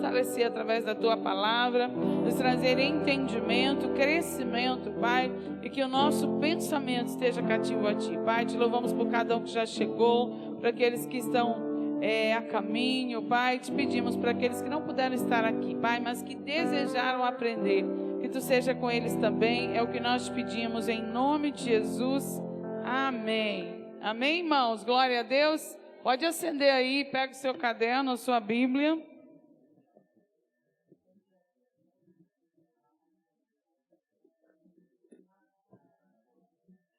fortalecer através da Tua palavra, nos trazer entendimento, crescimento, Pai, e que o nosso pensamento esteja cativo a Ti. Pai, Te louvamos por cada um que já chegou, para aqueles que estão a caminho, Pai. Te pedimos para aqueles que não puderam estar aqui, Pai, mas que desejaram aprender, que Tu seja com eles também. É o que nós te pedimos em nome de Jesus. Amém. Amém, irmãos? Glória a Deus. Pode acender aí, pega o seu caderno, a sua Bíblia.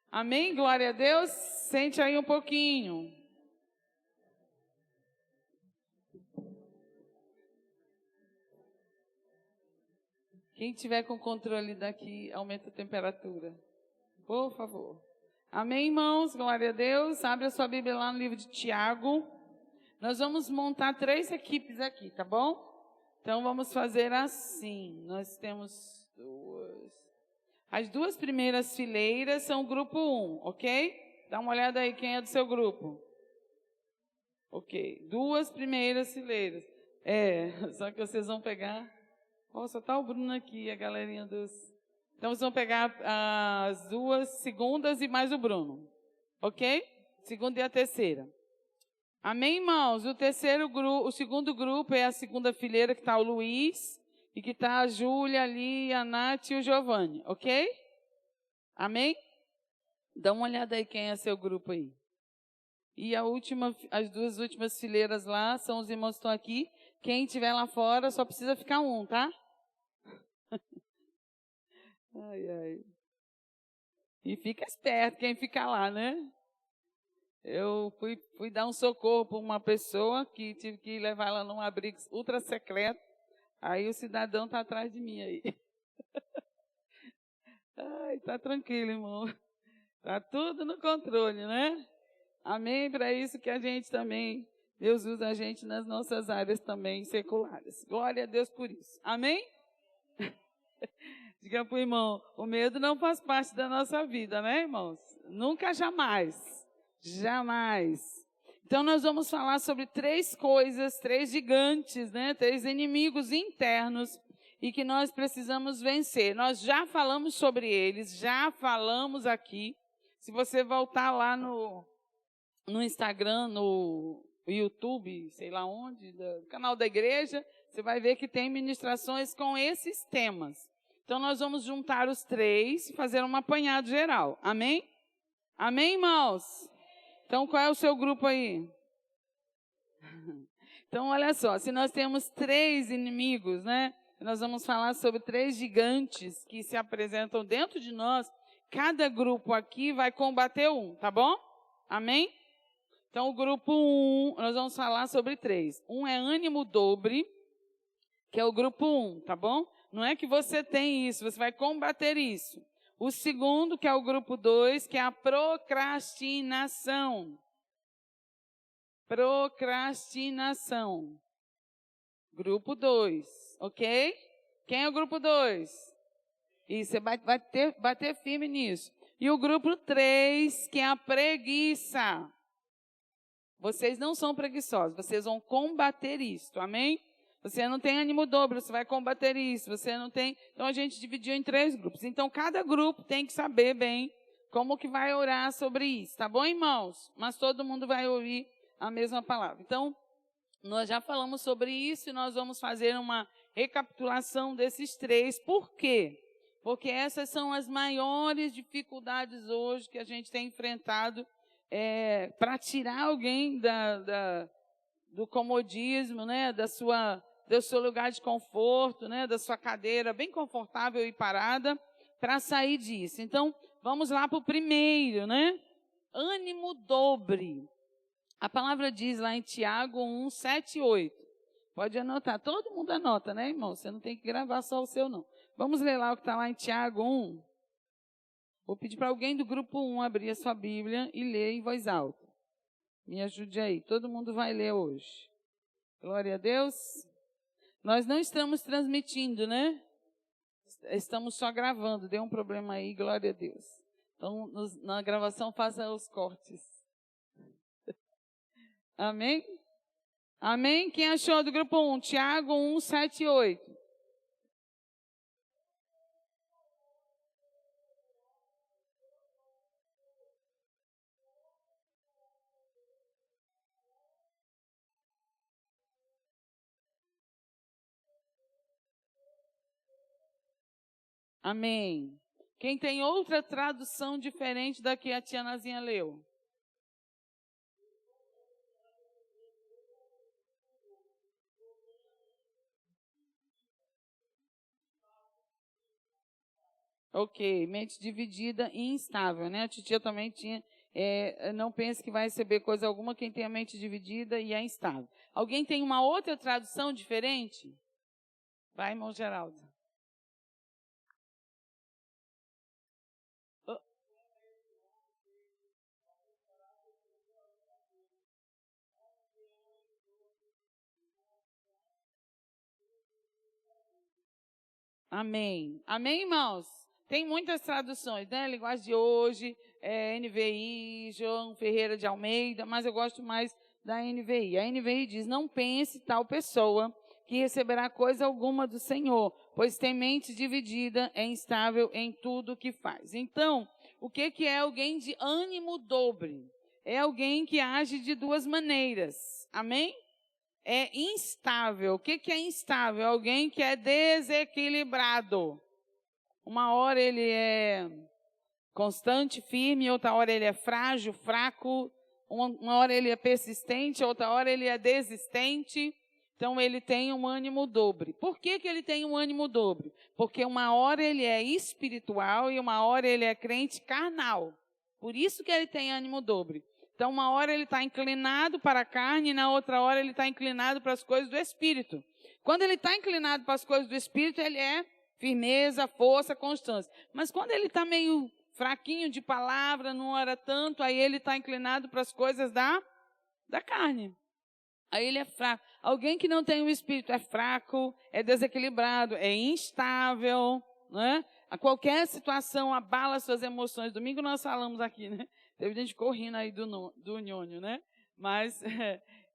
Amém? Glória a Deus. Sente aí um pouquinho. Quem tiver com controle daqui, aumenta a temperatura. Por favor. Amém, irmãos? Glória a Deus. Abre a sua Bíblia lá no livro de Tiago. Nós vamos montar 3 equipes aqui, tá bom? Então, vamos fazer assim. Nós temos 2. As 2 primeiras fileiras são o grupo 1, ok? Dá uma olhada aí, quem é do seu grupo? Ok. 2 primeiras fileiras. Só que vocês vão pegar... só tá o Bruno aqui, a galerinha dos... Então, vocês vão pegar as 2 segundas e mais o Bruno. Ok? Segunda e a terceira. Amém, irmãos? O segundo grupo é a segunda fileira, que está o Luiz, e que está a Júlia ali, a Nath e o Giovanni. Ok? Amém? Dá uma olhada aí quem é seu grupo aí. E as 2 últimas fileiras lá são os irmãos que estão aqui. Quem estiver lá fora só precisa ficar um, tá? Ai, ai. E fica esperto quem fica lá, né? Eu fui dar um socorro para uma pessoa que tive que levar ela num abrigo ultra secreto. Aí o cidadão está atrás de mim aí. Ai, tá tranquilo, irmão. Tá tudo no controle, né? Amém? Para isso que a gente também, Deus usa a gente nas nossas áreas também seculares. Glória a Deus por isso. Amém? Diga para o irmão, o medo não faz parte da nossa vida, né, irmãos? Nunca, jamais. Jamais. Então, nós vamos falar sobre 3 coisas, 3 gigantes, né? 3 inimigos internos e que nós precisamos vencer. Nós já falamos sobre eles, já falamos aqui. Se você voltar lá no Instagram, no YouTube, sei lá onde, do canal da igreja, você vai ver que tem ministrações com esses temas. Então, nós vamos juntar os 3 e fazer um apanhado geral. Amém? Amém, irmãos? Então, qual é o seu grupo aí? Então, olha só, se nós temos 3 inimigos, né? Nós vamos falar sobre 3 gigantes que se apresentam dentro de nós. Cada grupo aqui vai combater um, tá bom? Amém? Então, o grupo 1, nós vamos falar sobre 3. Um é ânimo dobre, que é o grupo 1, tá bom? Não é que você tem isso, você vai combater isso. O segundo, que é o grupo 2, que é a procrastinação. Procrastinação. Grupo 2, ok? Quem é o grupo 2? Isso, você vai bater firme nisso. E o grupo 3, que é a preguiça. Vocês não são preguiçosos, vocês vão combater isso, amém? Você não tem ânimo dobro, você vai combater isso, você não tem... Então, a gente dividiu em 3 grupos. Então, cada grupo tem que saber bem como que vai orar sobre isso, tá bom, irmãos? Mas todo mundo vai ouvir a mesma palavra. Então, nós já falamos sobre isso e nós vamos fazer uma recapitulação desses 3. Por quê? Porque essas são as maiores dificuldades hoje que a gente tem enfrentado para tirar alguém do comodismo, né, do seu lugar de conforto, né, da sua cadeira bem confortável e parada, para sair disso. Então, vamos lá para o primeiro, né? Ânimo dobre. A palavra diz lá em Tiago 1, 7 e 8. Pode anotar. Todo mundo anota, né, irmão? Você não tem que gravar só o seu, não. Vamos ler lá o que está lá em Tiago 1. Vou pedir para alguém do grupo 1 abrir a sua Bíblia e ler em voz alta. Me ajude aí. Todo mundo vai ler hoje. Glória a Deus. Nós não estamos transmitindo, né? Estamos só gravando. Deu um problema aí, glória a Deus. Então, na gravação, faça os cortes. Amém? Amém? Quem achou do grupo 1? Tiago 1, 7 e 8. Amém. Quem tem outra tradução diferente da que a tia Nazinha leu? Ok, mente dividida e instável, né? A titia também tinha, não pense que vai receber coisa alguma quem tem a mente dividida e é instável. Alguém tem uma outra tradução diferente? Vai, irmão Geraldo. Oh. Amém. Amém, irmãos? Tem muitas traduções, né? Linguagem de hoje, NVI, João Ferreira de Almeida, mas eu gosto mais da NVI. A NVI diz, não pense tal pessoa que receberá coisa alguma do Senhor, pois tem mente dividida, é instável em tudo o que faz. Então, o que é alguém de ânimo dobre? É alguém que age de duas maneiras. Amém? É instável. O que é instável? Alguém que é desequilibrado. Uma hora ele é constante, firme, outra hora ele é frágil, fraco, uma hora ele é persistente, outra hora ele é desistente. Então ele tem um ânimo dobre. Por que ele tem um ânimo dobre? Porque uma hora ele é espiritual e uma hora ele é crente carnal. Por isso que ele tem ânimo dobre. Então uma hora ele está inclinado para a carne e na outra hora ele está inclinado para as coisas do Espírito. Quando ele está inclinado para as coisas do Espírito, ele é firmeza, força, constância. Mas quando ele está meio fraquinho de palavra, não ora tanto, aí ele está inclinado para as coisas da carne. Aí ele é fraco. Alguém que não tem o Espírito é fraco, é desequilibrado, é instável, né? A qualquer situação abala suas emoções. Domingo nós falamos aqui, né? Teve gente correndo aí do Nhônio, né? Mas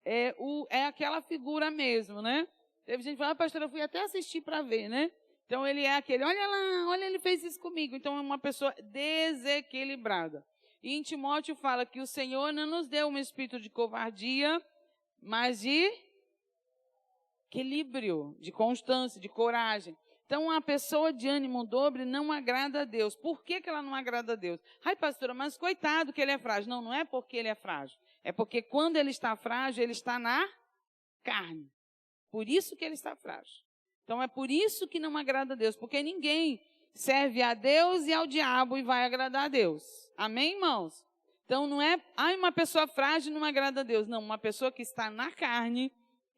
é aquela figura mesmo, né? Teve gente que falou, pastor, eu fui até assistir para ver, né? Então ele é aquele, olha lá, olha, ele fez isso comigo. Então é uma pessoa desequilibrada. E em Timóteo fala que o Senhor não nos deu um espírito de covardia, mas de equilíbrio, de constância, de coragem. Então, uma pessoa de ânimo dobre não agrada a Deus. Por que ela não agrada a Deus? Ai, pastora, mas coitado que ele é frágil. Não, não é porque ele é frágil. É porque quando ele está frágil, ele está na carne. Por isso que ele está frágil. Então, é por isso que não agrada a Deus. Porque ninguém serve a Deus e ao diabo e vai agradar a Deus. Amém, irmãos? Então, não é, uma pessoa frágil não agrada a Deus. Não, uma pessoa que está na carne,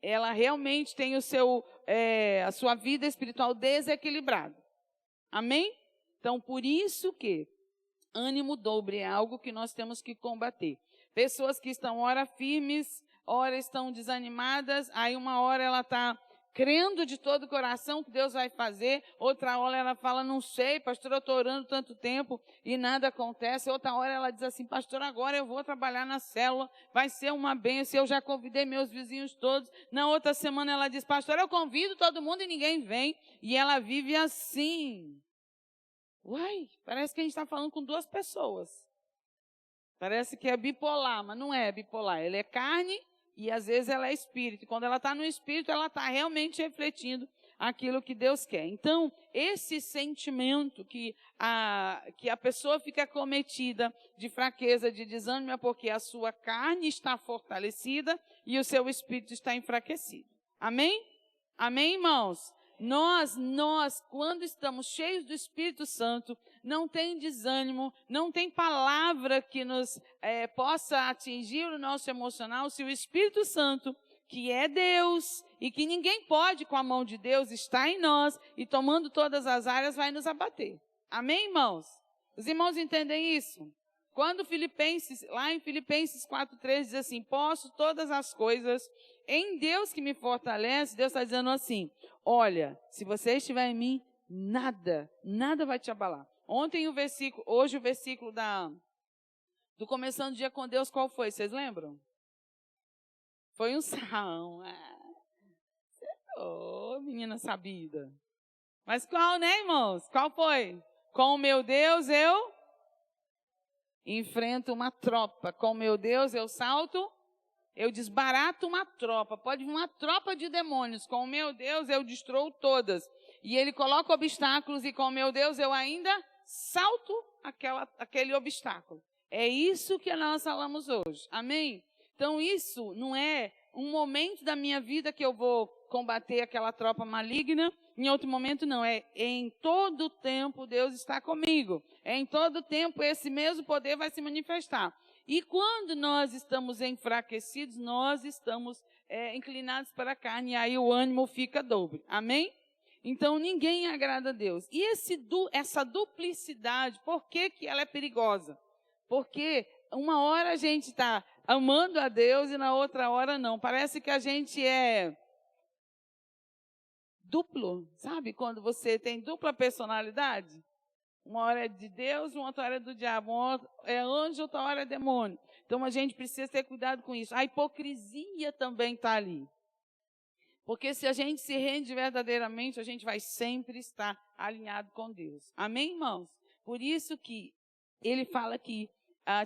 ela realmente tem a sua vida espiritual desequilibrada. Amém? Então, por isso que ânimo dobre é algo que nós temos que combater. Pessoas que estão ora firmes, ora estão desanimadas, aí uma hora ela está crendo de todo o coração que Deus vai fazer, outra hora ela fala, não sei, pastor, eu estou orando tanto tempo e nada acontece, outra hora ela diz assim, pastor, agora eu vou trabalhar na célula, vai ser uma bênção, eu já convidei meus vizinhos todos, na outra semana ela diz, pastor, eu convido todo mundo e ninguém vem, e ela vive assim. Uai, parece que a gente está falando com duas pessoas. Parece que é bipolar, mas não é bipolar, ela é carne e às vezes ela é espírito. E quando ela está no espírito, ela está realmente refletindo aquilo que Deus quer. Então, esse sentimento que a pessoa fica cometida de fraqueza, de desânimo, é porque a sua carne está fortalecida e o seu espírito está enfraquecido. Amém? Amém, irmãos? Nós, quando estamos cheios do Espírito Santo, não tem desânimo, não tem palavra que nos possa atingir o nosso emocional, se o Espírito Santo, que é Deus, e que ninguém pode com a mão de Deus, está em nós, e tomando todas as áreas, vai nos abater. Amém, irmãos? Os irmãos entendem isso? Quando lá em Filipenses 4,3 diz assim, posso todas as coisas em Deus que me fortalece, Deus está dizendo assim, olha, se você estiver em mim, nada vai te abalar. Hoje o versículo do Começando o Dia com Deus, qual foi? Vocês lembram? Foi um salmo. Menina sabida. Mas qual, né, irmãos? Qual foi? Com o meu Deus eu enfrento uma tropa. Com o meu Deus eu salto, eu desbarato uma tropa. Pode vir uma tropa de demônios. Com o meu Deus eu destruo todas. E ele coloca obstáculos e com o meu Deus eu ainda salto aquele obstáculo. É isso que nós falamos hoje. Amém? Então isso não é um momento da minha vida que eu vou combater aquela tropa maligna. Em outro momento não. É em todo o tempo Deus está comigo. É em todo o tempo esse mesmo poder vai se manifestar. E quando nós estamos enfraquecidos, nós estamos inclinados para a carne. E aí o ânimo fica dobre. Amém? Então, ninguém agrada a Deus. E essa duplicidade, por que ela é perigosa? Porque uma hora a gente está amando a Deus e na outra hora não. Parece que a gente é duplo, sabe? Quando você tem dupla personalidade. Uma hora é de Deus, uma outra hora é do diabo. Uma hora é anjo, outra hora é demônio. Então, a gente precisa ter cuidado com isso. A hipocrisia também está ali. Porque se a gente se rende verdadeiramente, a gente vai sempre estar alinhado com Deus. Amém, irmãos? Por isso que ele fala aqui,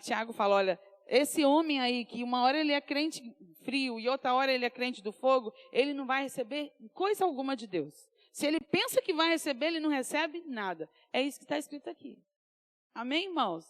Tiago fala, olha, esse homem aí, que uma hora ele é crente frio e outra hora ele é crente do fogo, ele não vai receber coisa alguma de Deus. Se ele pensa que vai receber, ele não recebe nada. É isso que está escrito aqui. Amém, irmãos?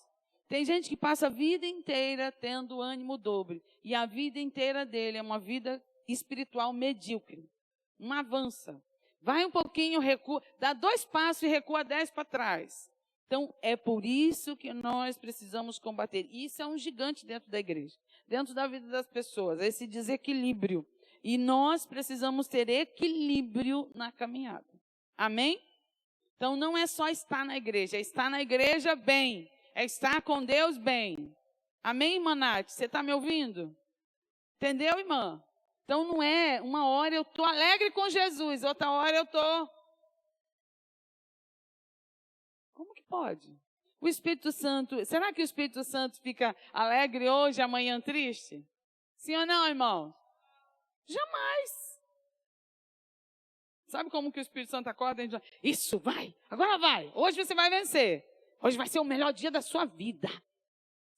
Tem gente que passa a vida inteira tendo ânimo dobre. E a vida inteira dele é uma vida espiritual medíocre. Não avança. Vai um pouquinho, recua, dá 2 passos e recua 10 para trás. Então, é por isso que nós precisamos combater. Isso é um gigante dentro da igreja, dentro da vida das pessoas, esse desequilíbrio. E nós precisamos ter equilíbrio na caminhada. Amém? Então, não é só estar na igreja, é estar na igreja bem, é estar com Deus bem. Amém, irmã Nath? Você está me ouvindo? Entendeu, irmã? Então, não é uma hora eu estou alegre com Jesus, outra hora eu estou... Como que pode? O Espírito Santo, será que o Espírito Santo fica alegre hoje, amanhã triste? Sim ou não, irmão? Jamais. Sabe como que o Espírito Santo acorda e diz, isso, vai, agora vai, hoje você vai vencer. Hoje vai ser o melhor dia da sua vida.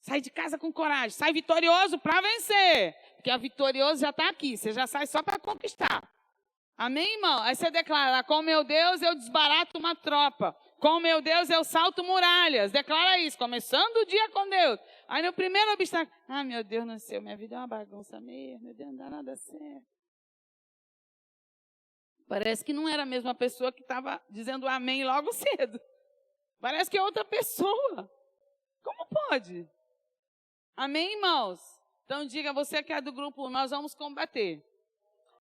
Sai de casa com coragem, sai vitorioso para vencer. Porque a vitorioso já está aqui, você já sai só para conquistar. Amém, irmão? Aí você declara, com meu Deus eu desbarato uma tropa. Com meu Deus eu salto muralhas. Declara isso, começando o dia com Deus. Aí no primeiro obstáculo, meu Deus do céu, minha vida é uma bagunça mesmo, meu Deus, não dá nada certo. Parece que não era a mesma pessoa que estava dizendo amém logo cedo. Parece que é outra pessoa. Como pode? Amém, irmãos? Então diga, você que é do grupo, nós vamos combater.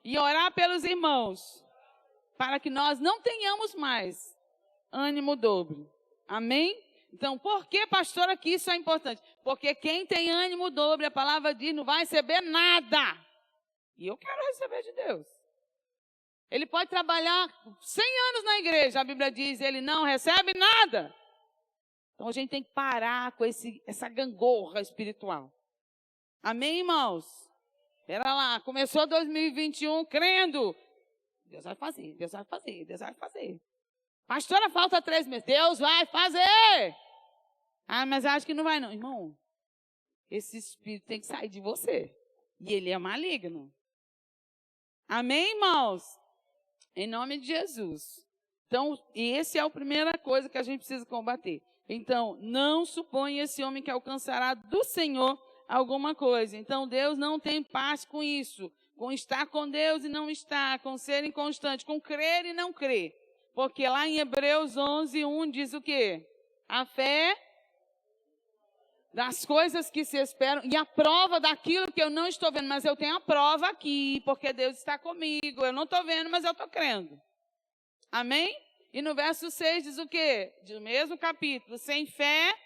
E orar pelos irmãos. Para que nós não tenhamos mais ânimo dobre. Amém? Então, por que, pastora, que isso é importante? Porque quem tem ânimo dobre, a palavra diz, não vai receber nada. E eu quero receber de Deus. Ele pode trabalhar 100 anos na igreja, a Bíblia diz, ele não recebe nada. Então, a gente tem que parar com essa gangorra espiritual. Amém, irmãos? Espera lá, começou 2021 crendo. Deus vai fazer, Deus vai fazer, Deus vai fazer. Pastora, falta 3 meses. Deus vai fazer. Mas acho que não vai não. Irmão, esse espírito tem que sair de você. E ele é maligno. Amém, irmãos? Em nome de Jesus. Então, essa é a primeira coisa que a gente precisa combater. Então, não suponha esse homem que alcançará do Senhor alguma coisa. Então, Deus não tem parte com isso. Com estar com Deus e não estar. Com ser inconstante. Com crer e não crer. Porque lá em Hebreus 11:1 diz o quê? A fé das coisas que se esperam e a prova daquilo que eu não estou vendo. Mas eu tenho a prova aqui, porque Deus está comigo. Eu não estou vendo, mas eu estou crendo. Amém? E no verso 6 diz o quê? Do mesmo capítulo. Sem fé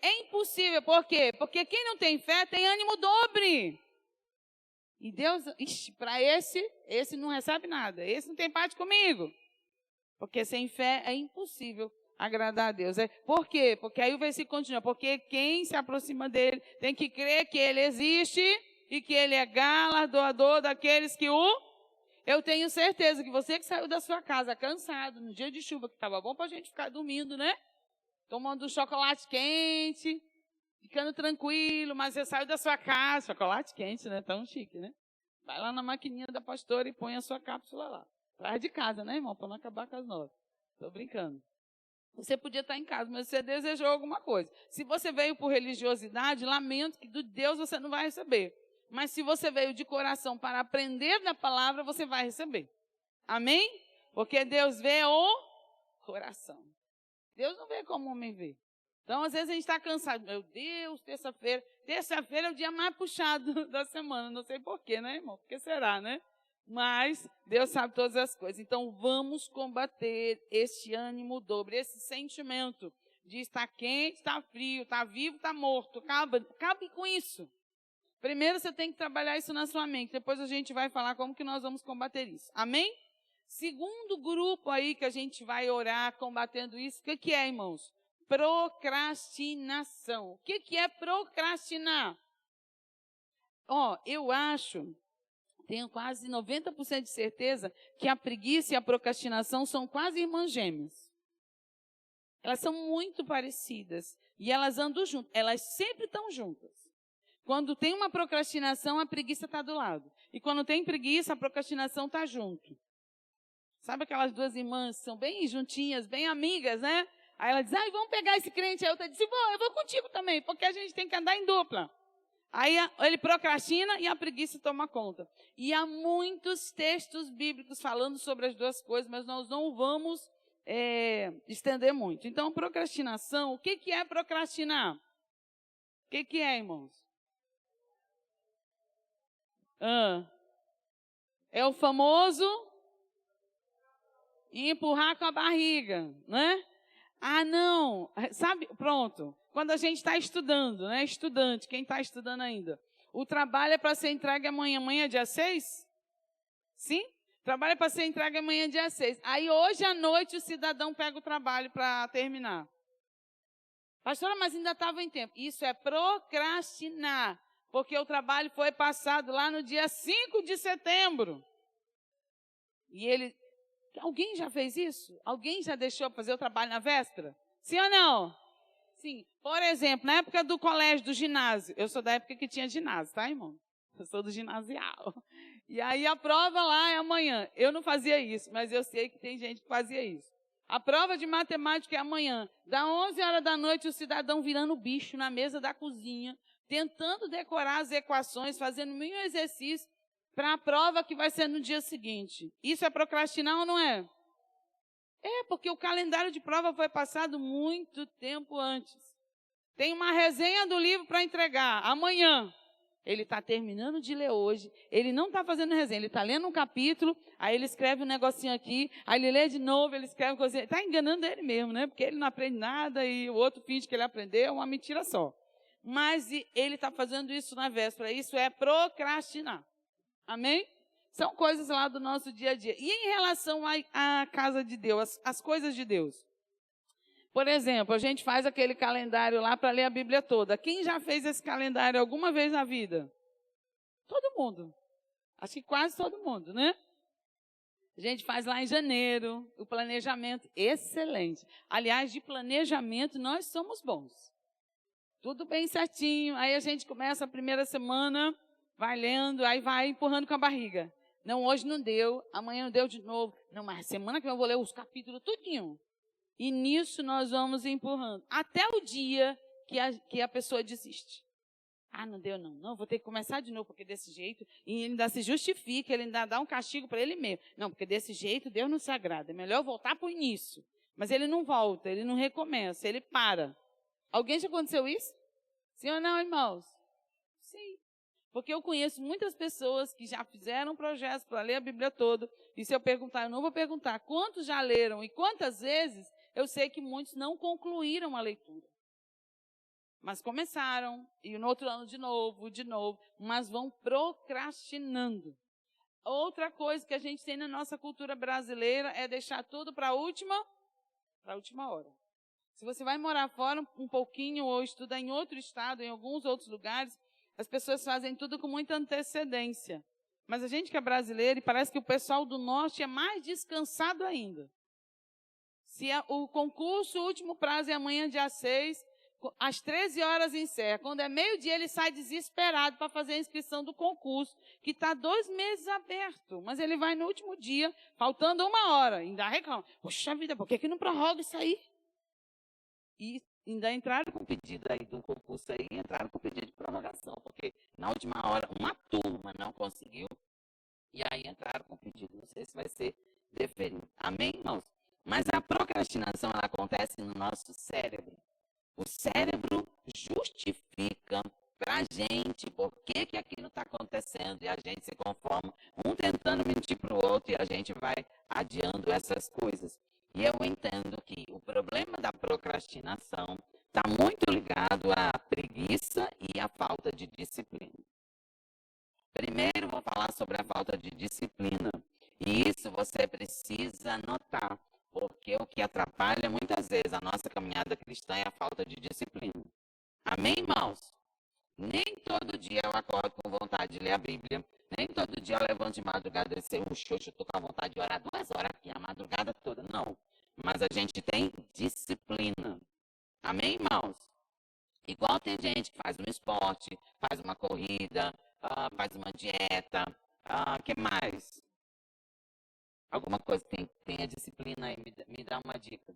é impossível. Por quê? Porque quem não tem fé tem ânimo dobre. E Deus, para esse não recebe nada. Esse não tem parte comigo. Porque sem fé é impossível agradar a Deus. Por quê? Porque aí o versículo continua. Porque quem se aproxima dele tem que crer que ele existe e que Ele é galardoador daqueles que o... Eu tenho certeza que você que saiu da sua casa cansado, no dia de chuva, que estava bom para a gente ficar dormindo, né? Tomando um chocolate quente, ficando tranquilo, mas você saiu da sua casa, chocolate quente, né? Tão chique, né? Vai lá na maquininha da pastora e põe a sua cápsula lá. Traz de casa, né, irmão? Para não acabar com as notas. Estou brincando. Você podia estar em casa, mas você desejou alguma coisa. Se você veio por religiosidade, lamento que do Deus você não vai receber. Mas se você veio de coração para aprender da palavra, você vai receber. Amém? Porque Deus vê o coração. Deus não vê como o homem vê. Então, às vezes a gente está cansado. Meu Deus, terça-feira. Terça-feira é o dia mais puxado da semana. Não sei porquê, né, irmão? Por que será, né? Mas Deus sabe todas as coisas. Então, vamos combater este ânimo dobre, esse sentimento de estar quente, estar frio, estar vivo, estar morto. Acabe com isso. Primeiro, você tem que trabalhar isso na sua mente. Depois a gente vai falar como que nós vamos combater isso. Amém? Segundo grupo aí que a gente vai orar combatendo isso, o que é, irmãos? Procrastinação. O que é procrastinar? Eu acho, tenho quase 90% de certeza que a preguiça e a procrastinação são quase irmãs gêmeas. Elas são muito parecidas e elas andam juntas. Elas sempre estão juntas. Quando tem uma procrastinação, a preguiça está do lado. E quando tem preguiça, a procrastinação está junto. Sabe aquelas duas irmãs que são bem juntinhas, bem amigas, né? Aí ela diz, vamos pegar esse crente. Aí a outra diz, eu vou contigo também, porque a gente tem que andar em dupla. Aí ele procrastina e a preguiça toma conta. E há muitos textos bíblicos falando sobre as duas coisas, mas nós não vamos estender muito. Então, procrastinação, o que é procrastinar? O que é, irmãos? É o famoso empurrar com a barriga, né? Não, sabe, pronto. Quando a gente está estudando, né? Estudante, quem está estudando ainda. O trabalho é para ser entregue amanhã. Amanhã é dia 6? Sim? O trabalho é para ser entregue amanhã dia 6. Aí hoje à noite o cidadão pega o trabalho para terminar. Pastora, mas ainda estava em tempo. Isso é procrastinar. Porque o trabalho foi passado lá no dia 5 de setembro. E ele... Alguém já fez isso? Alguém já deixou fazer o trabalho na véspera? Sim ou não? Sim. Por exemplo, na época do colégio, do ginásio. Eu sou da época que tinha ginásio, tá, irmão? Eu sou do ginasial. E aí a prova lá é amanhã. Eu não fazia isso, mas eu sei que tem gente que fazia isso. A prova de matemática é amanhã. Da 11 horas da noite, o cidadão virando bicho na mesa da cozinha, tentando decorar as equações, fazendo mil exercícios para a prova que vai ser no dia seguinte. Isso é procrastinar ou não é? É, porque o calendário de prova foi passado muito tempo antes. Tem uma resenha do livro para entregar amanhã. Ele está terminando de ler hoje. Ele não está fazendo resenha, ele está lendo um capítulo, aí ele escreve um negocinho aqui, aí ele lê de novo, ele escreve coisa. Está enganando ele mesmo, né? Porque ele não aprende nada e o outro finge que ele aprendeu, é uma mentira só. Mas ele está fazendo isso na véspera. Isso é procrastinar. Amém? São coisas lá do nosso dia a dia. E em relação à casa de Deus, as coisas de Deus? Por exemplo, a gente faz aquele calendário lá para ler a Bíblia toda. Quem já fez esse calendário alguma vez na vida? Todo mundo. Acho que quase todo mundo, né? A gente faz lá em janeiro, o planejamento excelente. Aliás, de planejamento nós somos bons. Tudo bem certinho. Aí a gente começa a primeira semana, vai lendo, aí vai empurrando com a barriga. Não, hoje não deu, amanhã não deu de novo. Não, mas semana que vem eu vou ler os capítulos tudinho. E nisso nós vamos empurrando. Até o dia que a pessoa desiste. Não deu não. Não, vou ter que começar de novo, porque desse jeito... E ele ainda se justifica, ele ainda dá um castigo para ele mesmo. Não, porque desse jeito Deus não se agrada. É melhor voltar para o início. Mas ele não volta, ele não recomeça, ele para. Alguém já aconteceu isso? Sim ou não, irmãos? Sim. Porque eu conheço muitas pessoas que já fizeram projetos para ler a Bíblia toda. E se eu perguntar, eu não vou perguntar quantos já leram e quantas vezes, eu sei que muitos não concluíram a leitura. Mas começaram, e no outro ano de novo, mas vão procrastinando. Outra coisa que a gente tem na nossa cultura brasileira é deixar tudo para a última hora. Se você vai morar fora um pouquinho ou estudar em outro estado, em alguns outros lugares, As pessoas fazem tudo com muita antecedência. Mas a gente que é brasileiro, e parece que o pessoal do norte é mais descansado ainda. Se o concurso, o último prazo é amanhã, dia 6, às 13 horas encerra. Quando é meio-dia, ele sai desesperado para fazer a inscrição do concurso, que está 2 meses aberto. Mas ele vai no último dia, faltando 1 hora, ainda reclama. Poxa vida, por que não prorroga isso aí? E ainda entraram com pedido aí do concurso aí, entraram com pedido de prorrogação, porque na última hora uma turma não conseguiu, e aí entraram com pedido. Não sei se vai ser deferido. Amém, irmãos? Mas a procrastinação, ela acontece no nosso cérebro. O cérebro justifica para a gente por que aquilo está acontecendo, e a gente se conforma, um tentando mentir para o outro, e a gente vai adiando essas coisas. E eu entendo que o problema da procrastinação está muito ligado à preguiça e à falta de disciplina. Primeiro, vou falar sobre a falta de disciplina. E isso você precisa anotar, porque o que atrapalha muitas vezes a nossa caminhada cristã é a falta de disciplina. Amém, irmãos? Nem todo dia eu acordo com vontade de ler a Bíblia. Nem todo dia eu levanto de madrugada e sei, eu estou com a vontade de orar 2 horas aqui a madrugada toda. Não. Mas a gente tem disciplina. Amém, irmãos? Igual tem gente que faz um esporte, faz uma corrida, faz uma dieta. Que mais? Alguma coisa que tenha disciplina aí, me dá uma dica.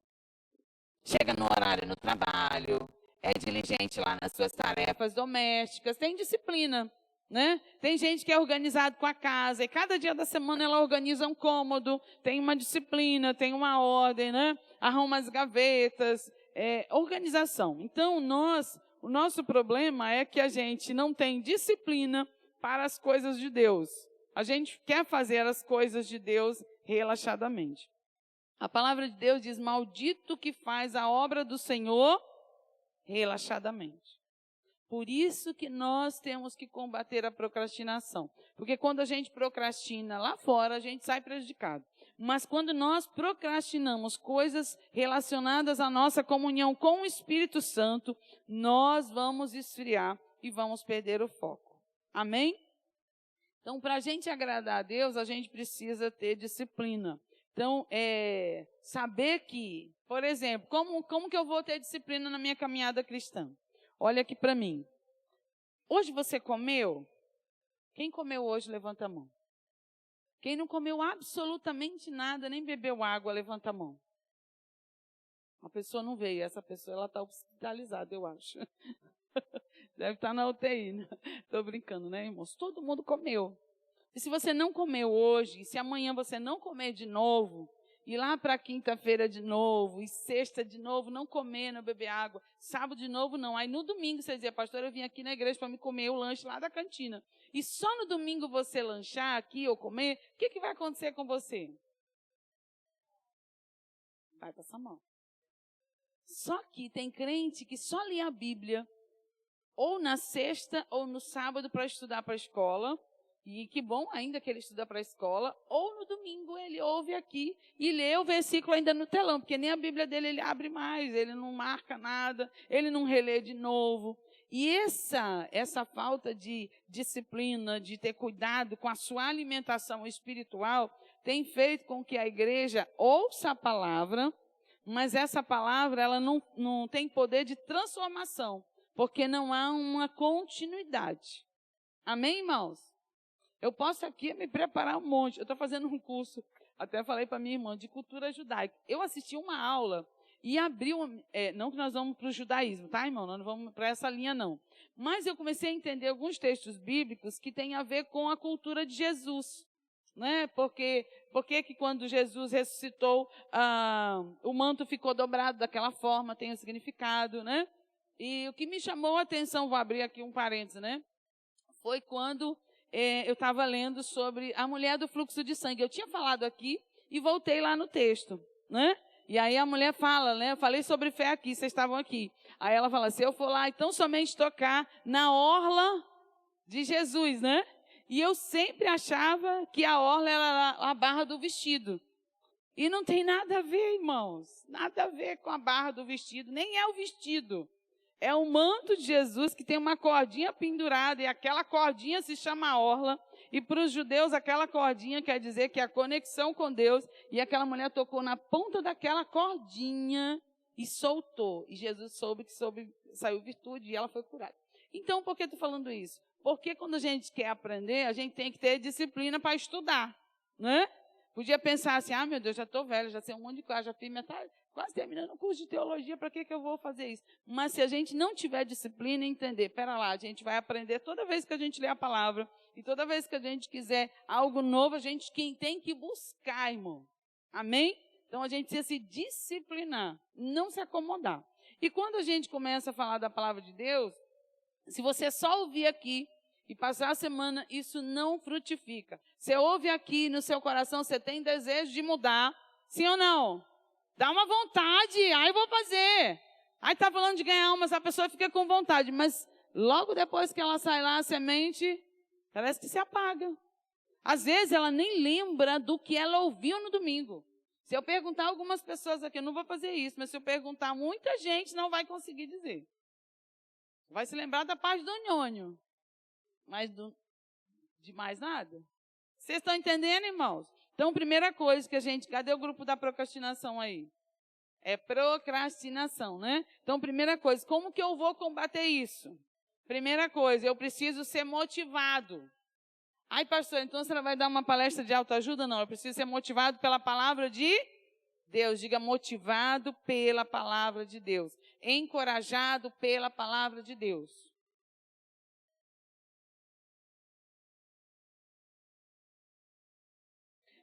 Chega no horário no trabalho, é diligente lá nas suas tarefas domésticas, tem disciplina, né? Tem gente que é organizado com a casa, e cada dia da semana ela organiza um cômodo, tem uma disciplina, tem uma ordem, né? Arruma as gavetas, organização. Então, o nosso problema é que a gente não tem disciplina para as coisas de Deus. A gente quer fazer as coisas de Deus relaxadamente. A palavra de Deus diz, maldito que faz a obra do Senhor relaxadamente. Por isso que nós temos que combater a procrastinação. Porque quando a gente procrastina lá fora, a gente sai prejudicado. Mas quando nós procrastinamos coisas relacionadas à nossa comunhão com o Espírito Santo, nós vamos esfriar e vamos perder o foco. Amém? Então, para a gente agradar a Deus, a gente precisa ter disciplina. Então, saber que, por exemplo, como que eu vou ter disciplina na minha caminhada cristã? Olha aqui para mim. Hoje você comeu? Quem comeu hoje, levanta a mão. Quem não comeu absolutamente nada, nem bebeu água, levanta a mão. A pessoa não veio, essa pessoa ela está hospitalizada, eu acho. Deve estar na UTI, né? Estou brincando, né, irmãos? Todo mundo comeu. E se você não comeu hoje, e se amanhã você não comer de novo, e lá para quinta-feira de novo, e sexta de novo, não comer, não beber água, sábado de novo não. Aí no domingo você dizia, pastor, eu vim aqui na igreja para me comer o lanche lá da cantina. E só no domingo você lanchar aqui ou comer, o que vai acontecer com você? Vai passar mal. Só que tem crente que só lê a Bíblia, ou na sexta ou no sábado para estudar para a escola, e que bom ainda que ele estuda para a escola, ou no domingo ele ouve aqui e lê o versículo ainda no telão, porque nem a Bíblia dele ele abre mais, ele não marca nada, ele não relê de novo. E essa falta de disciplina, de ter cuidado com a sua alimentação espiritual, tem feito com que a igreja ouça a palavra, mas essa palavra ela não tem poder de transformação, porque não há uma continuidade. Amém, irmãos? Eu posso aqui me preparar um monte. Eu estou fazendo um curso, até falei para minha irmã, de cultura judaica. Eu assisti uma aula e abri não que nós vamos para o judaísmo, tá, irmão? Nós não vamos para essa linha, não. Mas eu comecei a entender alguns textos bíblicos que têm a ver com a cultura de Jesus. Né? Porque que quando Jesus ressuscitou, o manto ficou dobrado daquela forma, tem um significado, né? E o que me chamou a atenção, vou abrir aqui um parênteses, né? Foi quando eu estava lendo sobre a mulher do fluxo de sangue. Eu tinha falado aqui e voltei lá no texto, né? E aí a mulher fala, né? Eu falei sobre fé aqui, vocês estavam aqui. Aí ela fala, se eu for lá, então somente tocar na orla de Jesus, né? E eu sempre achava que a orla era a barra do vestido. E não tem nada a ver, irmãos. Nada a ver com a barra do vestido, nem é o vestido. É o manto de Jesus que tem uma cordinha pendurada, e aquela cordinha se chama orla. E para os judeus, aquela cordinha quer dizer que é a conexão com Deus. E aquela mulher tocou na ponta daquela cordinha e soltou. E Jesus soube que saiu virtude e ela foi curada. Então, por que eu estou falando isso? Porque quando a gente quer aprender, a gente tem que ter disciplina para estudar, né? Podia pensar assim, meu Deus, já estou velho, já sei um monte de coisa, já fiz metade, quase terminando o curso de teologia, para que eu vou fazer isso? Mas se a gente não tiver disciplina e entender, pera lá, a gente vai aprender toda vez que a gente lê a palavra, e toda vez que a gente quiser algo novo, a gente tem que buscar, irmão. Amém? Então a gente precisa se disciplinar, não se acomodar. E quando a gente começa a falar da palavra de Deus, se você só ouvir aqui e passar a semana, isso não frutifica. Você ouve aqui no seu coração, você tem desejo de mudar, sim ou não? Dá uma vontade, eu vou fazer. Aí está falando de ganhar almas, a pessoa fica com vontade, mas logo depois que ela sai lá, a semente, parece que se apaga. Às vezes ela nem lembra do que ela ouviu no domingo. Se eu perguntar a algumas pessoas aqui, eu não vou fazer isso, mas se eu perguntar, muita gente não vai conseguir dizer. Vai se lembrar da parte do nhônio, mas de mais nada. Vocês estão entendendo, irmãos? Então, primeira coisa que cadê o grupo da procrastinação aí? É procrastinação, né? Então, primeira coisa, como que eu vou combater isso? Primeira coisa, eu preciso ser motivado. Pastor, então você vai dar uma palestra de autoajuda? Não, eu preciso ser motivado pela palavra de Deus. Diga, motivado pela palavra de Deus. Encorajado pela palavra de Deus.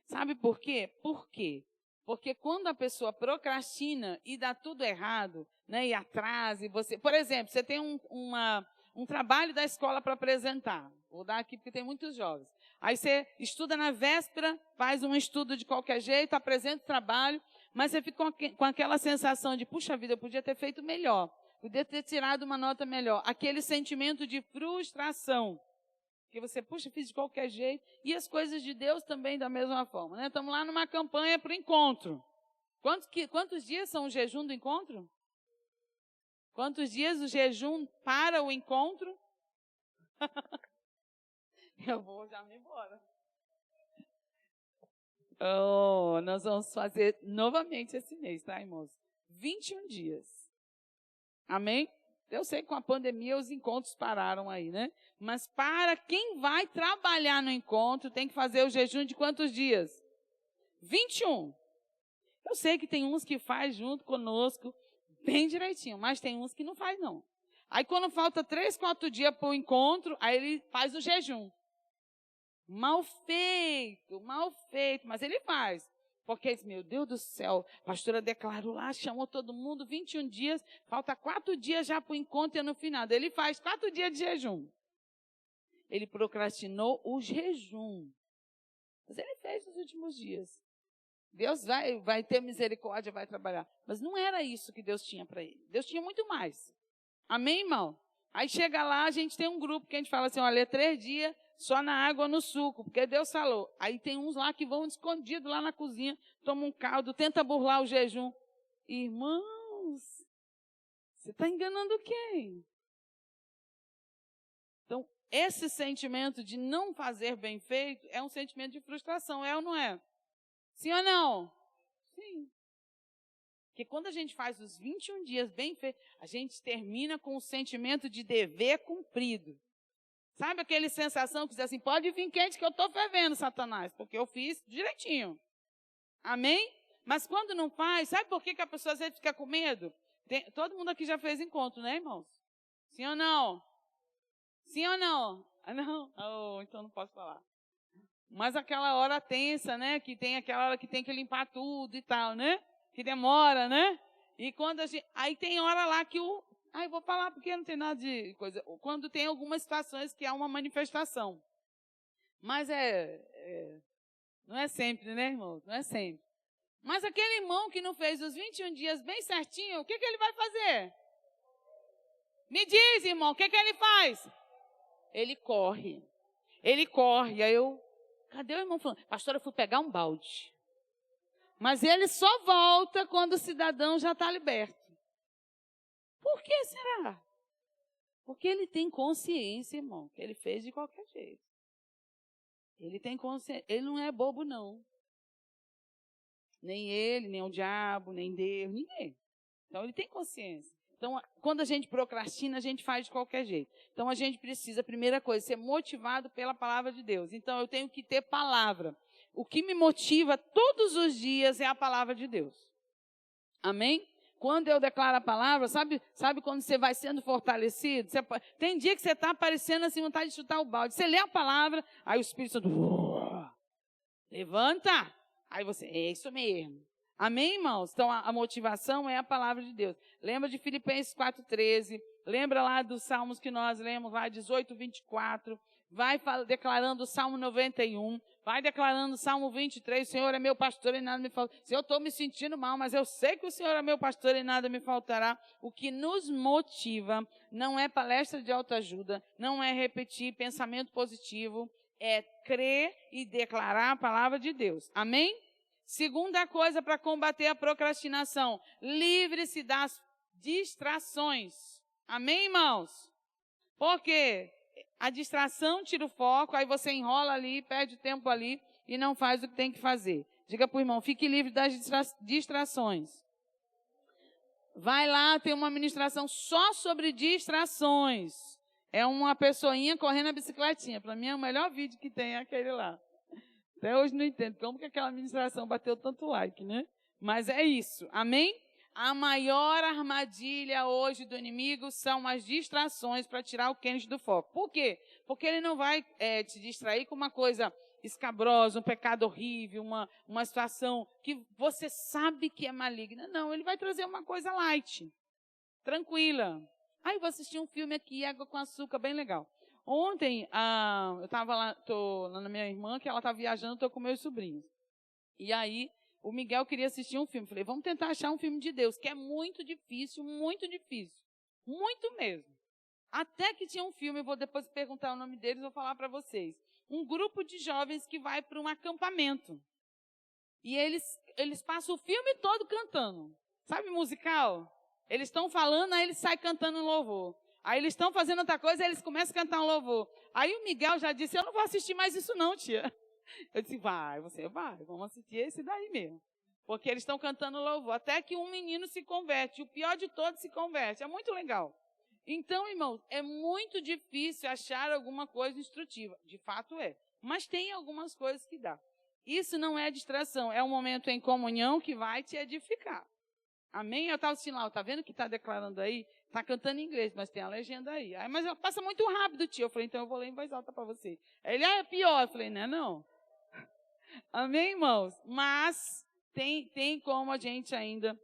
Sabe por quê? Por quê? Porque quando a pessoa procrastina e dá tudo errado, né, e atrasa, e você... Por exemplo, você tem um trabalho da escola para apresentar. Vou dar aqui porque tem muitos jovens. Aí você estuda na véspera, faz um estudo de qualquer jeito, apresenta o trabalho, mas você fica com aquela sensação de, puxa vida, eu podia ter feito melhor, podia ter tirado uma nota melhor. Aquele sentimento de frustração. Que você, puxa, fiz de qualquer jeito. E as coisas de Deus também da mesma forma, né? Estamos lá numa campanha para o encontro. Quantos dias são o jejum do encontro? Quantos dias o jejum para o encontro? Eu vou já me embora. Nós vamos fazer novamente esse mês, tá, irmãos? 21 dias. Amém? Eu sei que com a pandemia os encontros pararam aí, né? Mas para quem vai trabalhar no encontro, tem que fazer o jejum de quantos dias? 21. Eu sei que tem uns que faz junto conosco, bem direitinho, mas tem uns que não faz, não. Aí quando falta 3, 4 dias para o encontro, aí ele faz o jejum. Mal feito, mas ele faz. Porque, meu Deus do céu, a pastora declarou lá, chamou todo mundo, 21 dias, falta 4 dias já para o encontro e no final. Ele faz 4 dias de jejum. Ele procrastinou o jejum. Mas ele fez nos últimos dias. Deus vai ter misericórdia, vai trabalhar. Mas não era isso que Deus tinha para ele. Deus tinha muito mais. Amém, irmão? Aí chega lá, a gente tem um grupo que a gente fala assim, olha, 3 dias só na água, no suco, porque Deus falou. Aí tem uns lá que vão escondidos lá na cozinha, tomam um caldo, tenta burlar o jejum. Irmãos, você está enganando quem? Então, esse sentimento de não fazer bem feito é um sentimento de frustração, é ou não é? Sim ou não? Sim. Porque quando a gente faz os 21 dias bem feitos, a gente termina com o sentimento de dever cumprido. Sabe aquela sensação que diz assim, pode vir quente que eu estou fervendo, Satanás, porque eu fiz direitinho. Amém? Mas quando não faz, sabe por que a pessoa às vezes fica com medo? Todo mundo aqui já fez encontro, né, irmãos? Sim ou não? Sim ou não? Não? Então não posso falar. Mas aquela hora tensa, né? Que tem aquela hora que tem que limpar tudo e tal, né? Que demora, né? E quando a gente... Aí tem hora lá que eu vou falar porque não tem nada de coisa. Quando tem algumas situações que há uma manifestação. Mas não é sempre, né, irmão? Não é sempre. Mas aquele irmão que não fez os 21 dias bem certinho, o que ele vai fazer? Me diz, irmão, o que ele faz? Ele corre. Ele corre. Aí cadê o irmão falando? Pastor, eu fui pegar um balde. Mas ele só volta quando o cidadão já está liberto. Por que será? Porque ele tem consciência, irmão, que ele fez de qualquer jeito. Ele tem consciência, ele não é bobo, não. Nem ele, nem o diabo, nem Deus, ninguém. Então, ele tem consciência. Então, quando a gente procrastina, a gente faz de qualquer jeito. Então, a gente precisa, primeira coisa, ser motivado pela palavra de Deus. Então, eu tenho que ter palavra. O que me motiva todos os dias é a palavra de Deus. Amém? Quando eu declaro a palavra, sabe quando você vai sendo fortalecido? Tem dia que você está aparecendo assim, vontade de chutar o balde. Você lê a palavra, aí o Espírito Santo, levanta. Aí você, é isso mesmo. Amém, irmãos? Então, a motivação é a palavra de Deus. Lembra de Filipenses 4,13. Lembra lá dos salmos que nós lemos lá, 18, 24. Vai declarando o Salmo 91. Vai declarando o Salmo 23. O Senhor é meu pastor e nada me falta. Se eu estou me sentindo mal, mas eu sei que o Senhor é meu pastor e nada me faltará. O que nos motiva não é palestra de autoajuda, não é repetir pensamento positivo, é crer e declarar a palavra de Deus. Amém? Segunda coisa para combater a procrastinação, livre-se das distrações. Amém, irmãos? Por quê? A distração tira o foco, aí você enrola ali, perde tempo ali e não faz o que tem que fazer. Diga para o irmão, fique livre das distrações. Vai lá, tem uma ministração só sobre distrações. É uma pessoinha correndo a bicicletinha. Para mim, é o melhor vídeo que tem, é aquele lá. Até hoje não entendo como que aquela ministração bateu tanto like, né? Mas é isso, amém? A maior armadilha hoje do inimigo são as distrações para tirar o crente do foco. Por quê? Porque ele não vai te distrair com uma coisa escabrosa, um pecado horrível, uma situação que você sabe que é maligna. Não, ele vai trazer uma coisa light, tranquila. Eu vou assistir um filme aqui, Água com Açúcar, bem legal. Ontem, eu estava lá, tô lá na minha irmã, que ela está viajando, estou com meus sobrinhos. E aí, o Miguel queria assistir um filme. Falei, vamos tentar achar um filme de Deus, que é muito difícil, muito difícil. Muito mesmo. Até que tinha um filme, eu vou depois perguntar o nome deles, vou falar para vocês. Um grupo de jovens que vai para um acampamento. E eles passam o filme todo cantando. Sabe musical? Eles estão falando, aí eles saem cantando um louvor. Aí eles estão fazendo outra coisa, aí eles começam a cantar um louvor. Aí o Miguel já disse, eu não vou assistir mais isso não, tia. Eu disse, você vai, vamos assistir esse daí mesmo. Porque eles estão cantando louvor. Até que um menino se converte, o pior de todos se converte. É muito legal. Então, irmãos, é muito difícil achar alguma coisa instrutiva. De fato é. Mas tem algumas coisas que dá. Isso não é distração, é um momento em comunhão que vai te edificar. Amém? Eu estava assim lá, tá vendo que está declarando aí? Está cantando em inglês, mas tem a legenda aí. Mas ela passa muito rápido, tio. Eu falei, então eu vou ler em voz alta para você. Ele, é pior. Eu falei, não. Amém, irmãos? Mas tem como a gente ainda,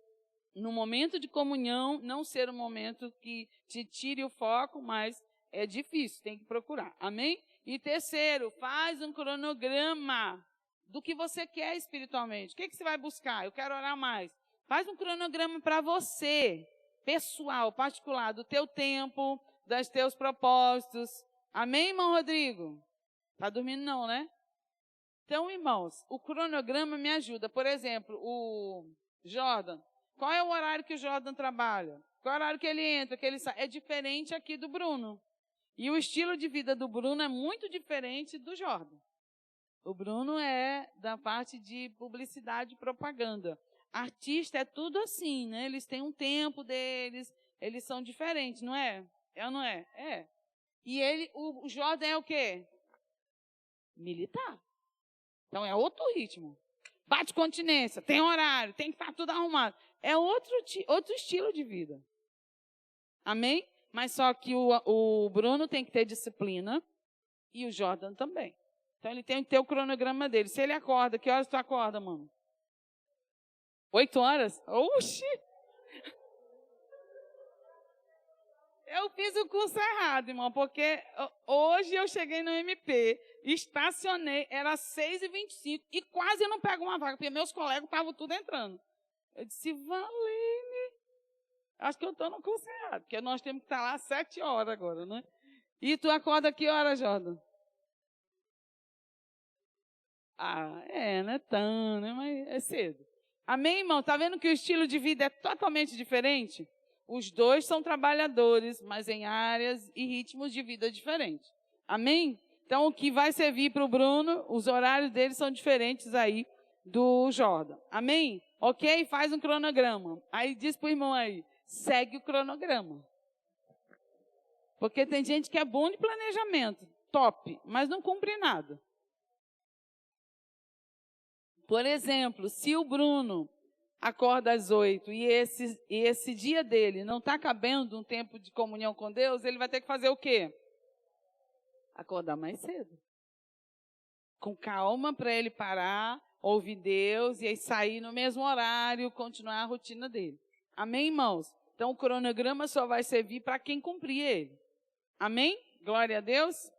no momento de comunhão, não ser um momento que te tire o foco, mas é difícil, tem que procurar. Amém? E terceiro, faz um cronograma do que você quer espiritualmente. O que você vai buscar? Eu quero orar mais. Faz um cronograma para você, pessoal, particular, do teu tempo, dos teus propósitos. Amém, irmão Rodrigo? Tá dormindo não, né? Então, irmãos, o cronograma me ajuda. Por exemplo, o Jordan. Qual é o horário que o Jordan trabalha? Qual é o horário que ele entra, que ele sai? É diferente aqui do Bruno. E o estilo de vida do Bruno é muito diferente do Jordan. O Bruno é da parte de publicidade e propaganda. Artista é tudo assim, né? Eles têm um tempo deles, eles são diferentes, não é? É ou não é? É. E o Jordan é o quê? Militar. Então é outro ritmo. Bate continência, tem horário, tem que estar tudo arrumado. É outro estilo de vida. Amém? Mas só que o Bruno tem que ter disciplina e o Jordan também. Então ele tem que ter o cronograma dele. Se ele acorda, que horas tu acorda, mano? 8 horas? Oxi! Eu fiz o curso errado, irmão, porque hoje eu cheguei no MP, estacionei, era 6h25 e quase eu não pego uma vaga, porque meus colegas estavam tudo entrando. Eu disse, Valene, acho que eu estou no curso errado, porque nós temos que estar lá às 7 horas agora, né? E tu acorda que hora, Jordan? Não é tão, né? Mas é cedo. Amém, irmão? Tá vendo que o estilo de vida é totalmente diferente? Os dois são trabalhadores, mas em áreas e ritmos de vida diferentes. Amém? Então, o que vai servir para o Bruno, os horários dele são diferentes aí do Jordan. Amém? Ok? Faz um cronograma. Aí diz para o irmão aí, segue o cronograma. Porque tem gente que é bom de planejamento, top, mas não cumpre nada. Por exemplo, se o Bruno acorda às 8 e esse dia dele não está cabendo um tempo de comunhão com Deus, ele vai ter que fazer o quê? Acordar mais cedo. Com calma para ele parar, ouvir Deus e aí sair no mesmo horário, continuar a rotina dele. Amém, irmãos? Então o cronograma só vai servir para quem cumprir ele. Amém? Glória a Deus.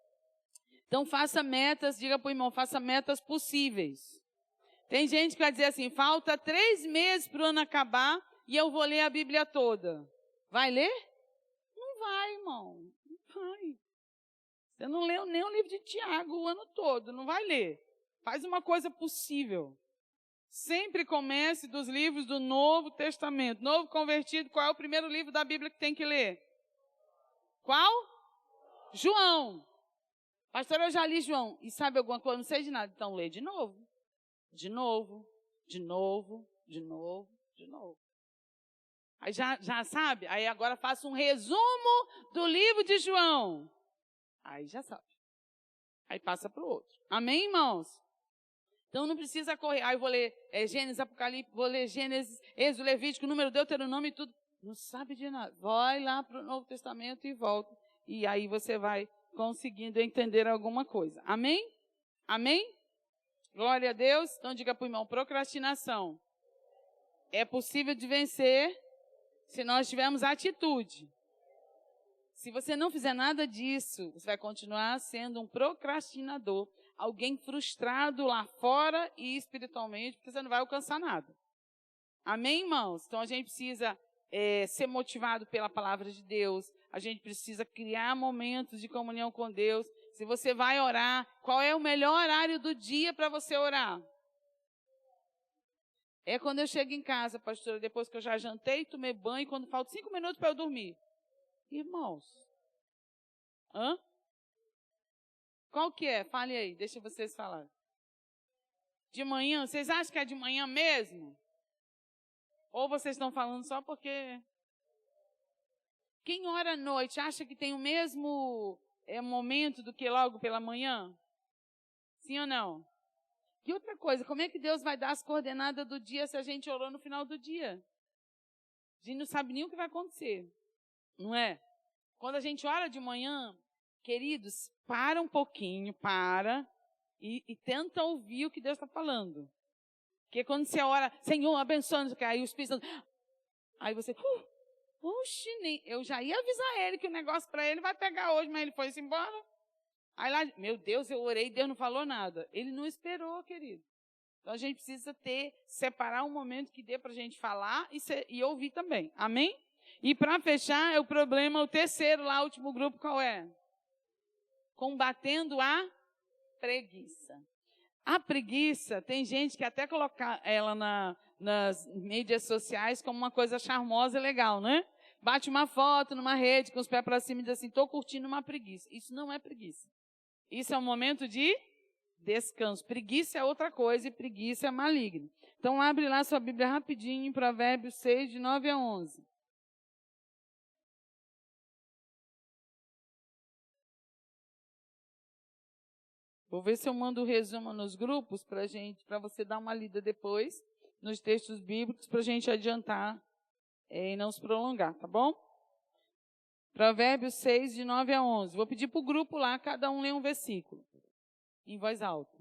Então faça metas, diga para o irmão, faça metas possíveis. Tem gente que vai dizer assim, falta 3 meses para o ano acabar e eu vou ler a Bíblia toda. Vai ler? Não vai, irmão. Não vai. Você não leu nem o livro de Tiago o ano todo, não vai ler. Faz uma coisa possível. Sempre comece dos livros do Novo Testamento. Novo convertido, qual é o primeiro livro da Bíblia que tem que ler? Qual? João. Pastor, eu já li João. E sabe alguma coisa? Não sei de nada. Então lê de novo. De novo, de novo, de novo, de novo. Aí já sabe? Aí agora faça um resumo do livro de João. Aí já sabe. Aí passa para o outro. Amém, irmãos? Então não precisa correr. Aí eu vou ler Gênesis, Apocalipse, vou ler Gênesis, Êxodo, Levítico, Número, Deuteronômio e tudo. Não sabe de nada. Vai lá para o Novo Testamento e volta. E aí você vai conseguindo entender alguma coisa. Amém? Amém? Glória a Deus. Então diga para o irmão, procrastinação é possível de vencer se nós tivermos atitude. Se você não fizer nada disso, você vai continuar sendo um procrastinador, alguém frustrado lá fora e espiritualmente, porque você não vai alcançar nada. Amém, irmãos? Então a gente precisa ser motivado pela palavra de Deus, a gente precisa criar momentos de comunhão com Deus. Se você vai orar, qual é o melhor horário do dia para você orar? É quando eu chego em casa, pastora, depois que eu já jantei, tomei banho, quando faltam 5 minutos para eu dormir. Irmãos, qual que é? Fale aí, deixa vocês falarem. De manhã, vocês acham que é de manhã mesmo? Ou vocês estão falando só porque... Quem ora à noite acha que tem o mesmo momento do que logo pela manhã? Sim ou não? E outra coisa, como é que Deus vai dar as coordenadas do dia se a gente orou no final do dia? A gente não sabe nem o que vai acontecer, não é? Quando a gente ora de manhã, queridos, para um pouquinho, e tenta ouvir o que Deus está falando. Porque quando você ora, Senhor, abençoa, aí o Espírito Santo... Aí você... eu já ia avisar ele que o negócio para ele vai pegar hoje, mas ele foi-se embora. Aí lá, meu Deus, eu orei, Deus não falou nada. Ele não esperou, querido. Então a gente precisa separar um momento que dê para a gente falar e ouvir também. Amém? E para fechar, o problema, o terceiro lá, o último grupo, qual é? Combatendo a preguiça. A preguiça, tem gente que até coloca ela nas mídias sociais como uma coisa charmosa e legal, né? Bate uma foto numa rede com os pés para cima e diz assim, estou curtindo uma preguiça. Isso não é preguiça. Isso é um momento de descanso. Preguiça é outra coisa e preguiça é maligna. Então abre lá sua Bíblia rapidinho em Provérbios 6, de 9 a 11. Vou ver se eu mando o resumo nos grupos para você dar uma lida depois nos textos bíblicos para a gente adiantar e não se prolongar, tá bom? Provérbios 6, de 9 a 11. Vou pedir para o grupo lá, cada um lê um versículo, em voz alta.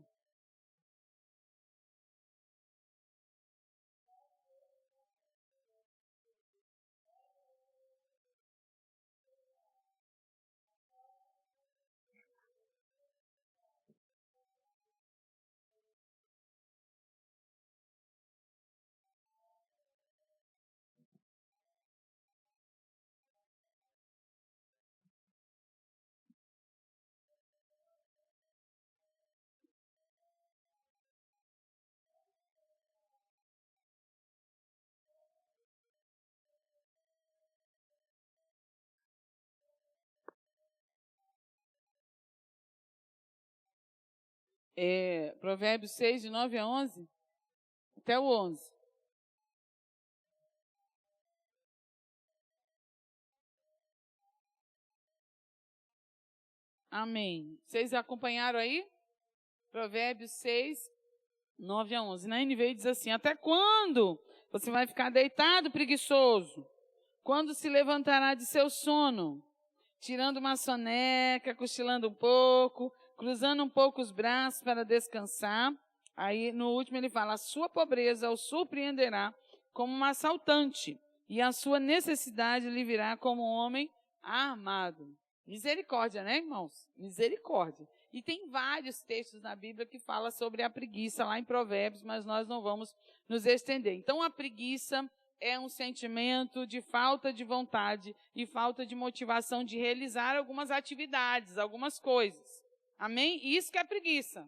Provérbios 6, de 9 a 11, até o 11. Amém. Vocês acompanharam aí? Provérbios 6, 9 a 11. Na NVI diz assim: até quando você vai ficar deitado, preguiçoso? Quando se levantará de seu sono? Tirando uma soneca, cochilando um pouco, cruzando um pouco os braços para descansar. Aí, no último, ele fala: a sua pobreza o surpreenderá como um assaltante, e a sua necessidade lhe virá como um homem armado. Misericórdia, né, irmãos? Misericórdia. E tem vários textos na Bíblia que falam sobre a preguiça, lá em Provérbios, mas nós não vamos nos estender. Então, a preguiça é um sentimento de falta de vontade e falta de motivação de realizar algumas atividades, algumas coisas. Amém? Isso que é preguiça.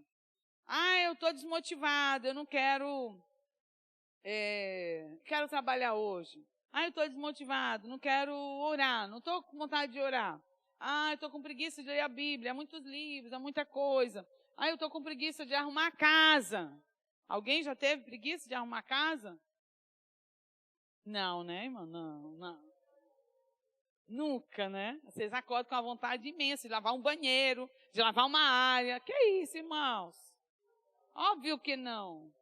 Eu estou desmotivado, eu não quero trabalhar hoje. Eu estou desmotivado, não quero orar, não estou com vontade de orar. Eu estou com preguiça de ler a Bíblia, há muitos livros, há muita coisa. Eu estou com preguiça de arrumar a casa. Alguém já teve preguiça de arrumar a casa? Não, né, irmão? Não. Nunca, né? Vocês acordam com a vontade imensa de lavar um banheiro, de lavar uma área. Que isso, irmãos? Óbvio que não.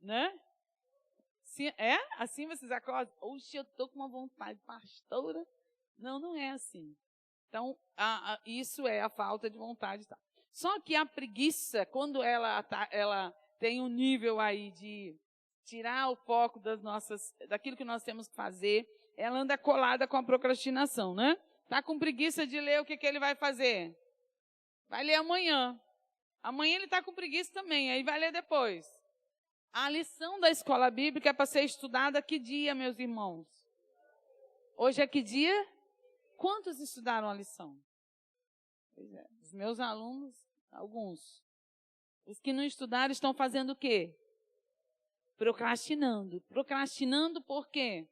Né? Assim vocês acordam? Oxe, eu estou com uma vontade, pastora. Não é assim. Então, isso é a falta de vontade. Tá? Só que a preguiça, quando ela tem um nível aí de tirar o foco daquilo que nós temos que fazer, ela anda colada com a procrastinação, né? Tá com preguiça de ler, o que ele vai fazer? Vai ler amanhã. Amanhã ele está com preguiça também, aí vai ler depois. A lição da escola bíblica é para ser estudada que dia, meus irmãos? Hoje é que dia? Quantos estudaram a lição? Pois é, os meus alunos, alguns. Os que não estudaram estão fazendo o quê? Procrastinando. Procrastinando por quê?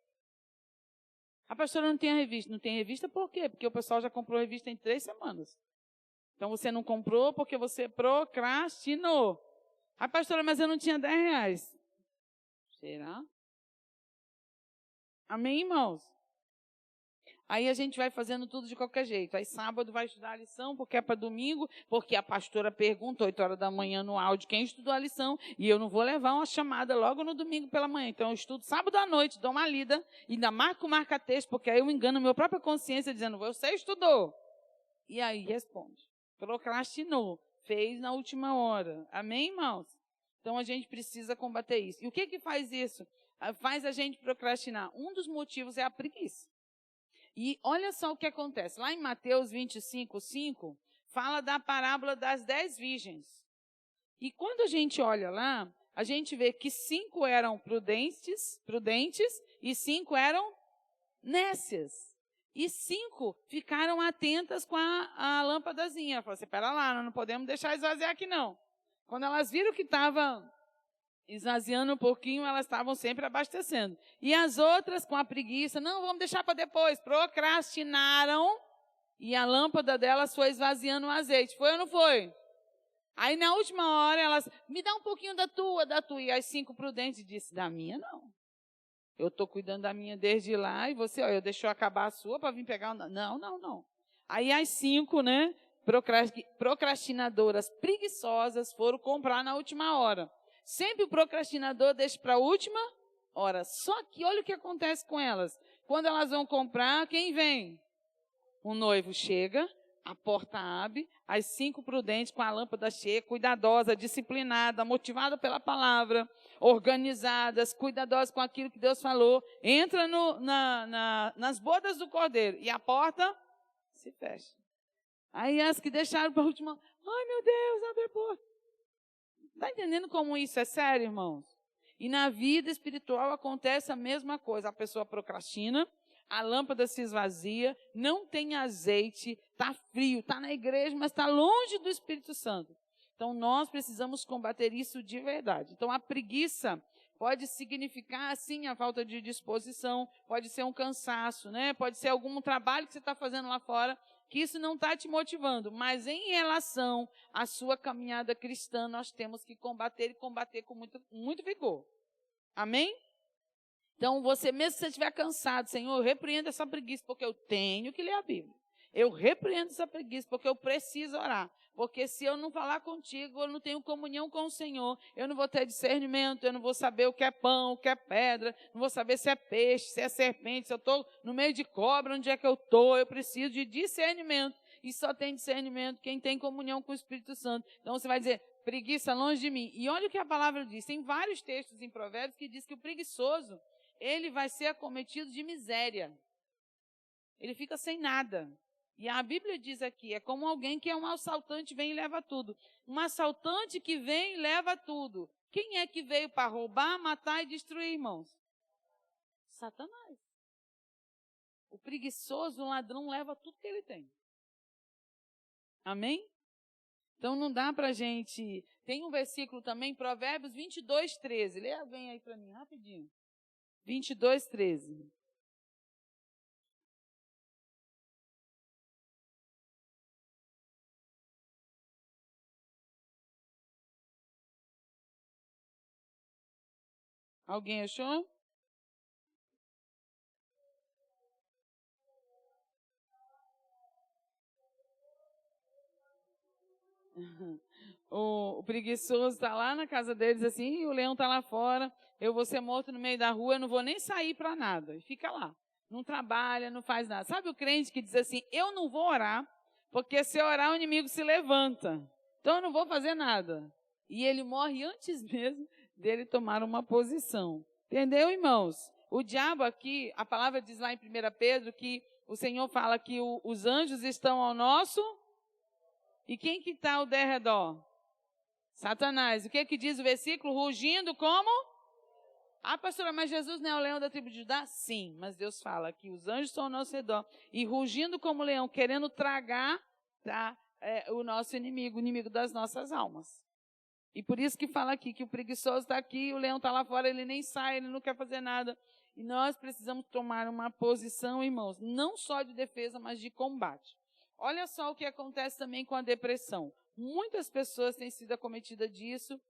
A pastora não tem a revista. Não tem revista por quê? Porque o pessoal já comprou a revista em 3 semanas. Então você não comprou porque você procrastinou. Pastora, mas eu não tinha 10 reais. Será? Amém, irmãos? Aí a gente vai fazendo tudo de qualquer jeito. Aí sábado vai estudar a lição, porque é para domingo, porque a pastora pergunta 8 horas da manhã no áudio quem estudou a lição, e eu não vou levar uma chamada logo no domingo pela manhã. Então eu estudo sábado à noite, dou uma lida, ainda marco o marca-texto, porque aí eu engano a minha própria consciência dizendo, você estudou. E aí responde. Procrastinou, fez na última hora. Amém, irmãos? Então a gente precisa combater isso. E o que faz isso? Faz a gente procrastinar. Um dos motivos é a preguiça. E olha só o que acontece. Lá em Mateus 25, 5, fala da parábola das 10 virgens. E quando a gente olha lá, a gente vê que 5 eram prudentes e 5 eram nécias. E 5 ficaram atentas com a lâmpadazinha. Falaram assim, espera lá, nós não podemos deixar esvaziar aqui não. Quando elas viram que estava esvaziando um pouquinho, elas estavam sempre abastecendo. E as outras, com a preguiça, não, vamos deixar para depois. Procrastinaram e a lâmpada delas foi esvaziando o azeite. Foi ou não foi? Aí, na última hora, elas, me dá um pouquinho da tua. E as 5 prudentes disse, da minha não. Eu estou cuidando da minha desde lá e você, eu deixou acabar a sua para vir pegar. Não. Aí as 5, né, procrastinadoras preguiçosas foram comprar na última hora. Sempre o procrastinador deixa para a última hora. Só que olha o que acontece com elas. Quando elas vão comprar, quem vem? O noivo chega, a porta abre, as 5 prudentes com a lâmpada cheia, cuidadosa, disciplinada, motivada pela palavra, organizadas, cuidadosas com aquilo que Deus falou, entra nas bodas do cordeiro e a porta se fecha. Aí as que deixaram para a última, ai meu Deus, abre a porta. Está entendendo como isso é sério, irmãos? E na vida espiritual acontece a mesma coisa. A pessoa procrastina, a lâmpada se esvazia, não tem azeite, está frio, está na igreja, mas está longe do Espírito Santo. Então, nós precisamos combater isso de verdade. Então, a preguiça pode significar, sim, a falta de disposição, pode ser um cansaço, né? Pode ser algum trabalho que você está fazendo lá fora que isso não está te motivando. Mas em relação à sua caminhada cristã, nós temos que combater e combater com muito vigor. Amém? Então, você mesmo se você estiver cansado, Senhor, eu repreendo essa preguiça, porque eu tenho que ler a Bíblia. Eu repreendo essa preguiça, porque eu preciso orar. Porque se eu não falar contigo, eu não tenho comunhão com o Senhor, eu não vou ter discernimento, eu não vou saber o que é pão, o que é pedra, não vou saber se é peixe, se é serpente, se eu estou no meio de cobra, onde é que eu estou, eu preciso de discernimento. E só tem discernimento quem tem comunhão com o Espírito Santo. Então você vai dizer, preguiça longe de mim. E olha o que a palavra diz, tem vários textos em Provérbios que diz que o preguiçoso, ele vai ser acometido de miséria. Ele fica sem nada. E a Bíblia diz aqui, é como alguém que é um assaltante, vem e leva tudo. Um assaltante que vem e leva tudo. Quem é que veio para roubar, matar e destruir, irmãos? Satanás. O preguiçoso, o ladrão, leva tudo que ele tem. Amém? Então não dá para a gente... Tem um versículo também, Provérbios 22, 13. Lê, vem aí para mim, rapidinho. 22, 13. Alguém achou? O preguiçoso está lá na casa deles assim, e o leão está lá fora, eu vou ser morto no meio da rua, eu não vou nem sair para nada. E fica lá. Não trabalha, não faz nada. Sabe o crente que diz assim, eu não vou orar, porque se eu orar o inimigo se levanta. Então eu não vou fazer nada. E ele morre antes mesmo dele tomar uma posição. Entendeu, irmãos? O diabo aqui, a palavra diz lá em 1 Pedro que o Senhor fala que os anjos estão ao nosso... E quem que está ao derredor? Satanás. O que diz o versículo? Rugindo como? Ah, pastora, mas Jesus não é o leão da tribo de Judá? Sim, mas Deus fala que os anjos estão ao nosso redor. E rugindo como leão, querendo tragar o nosso inimigo, o inimigo das nossas almas. E por isso que fala aqui que o preguiçoso está aqui, o leão está lá fora, ele nem sai, ele não quer fazer nada. E nós precisamos tomar uma posição, irmãos, não só de defesa, mas de combate. Olha só o que acontece também com a depressão. Muitas pessoas têm sido acometidas disso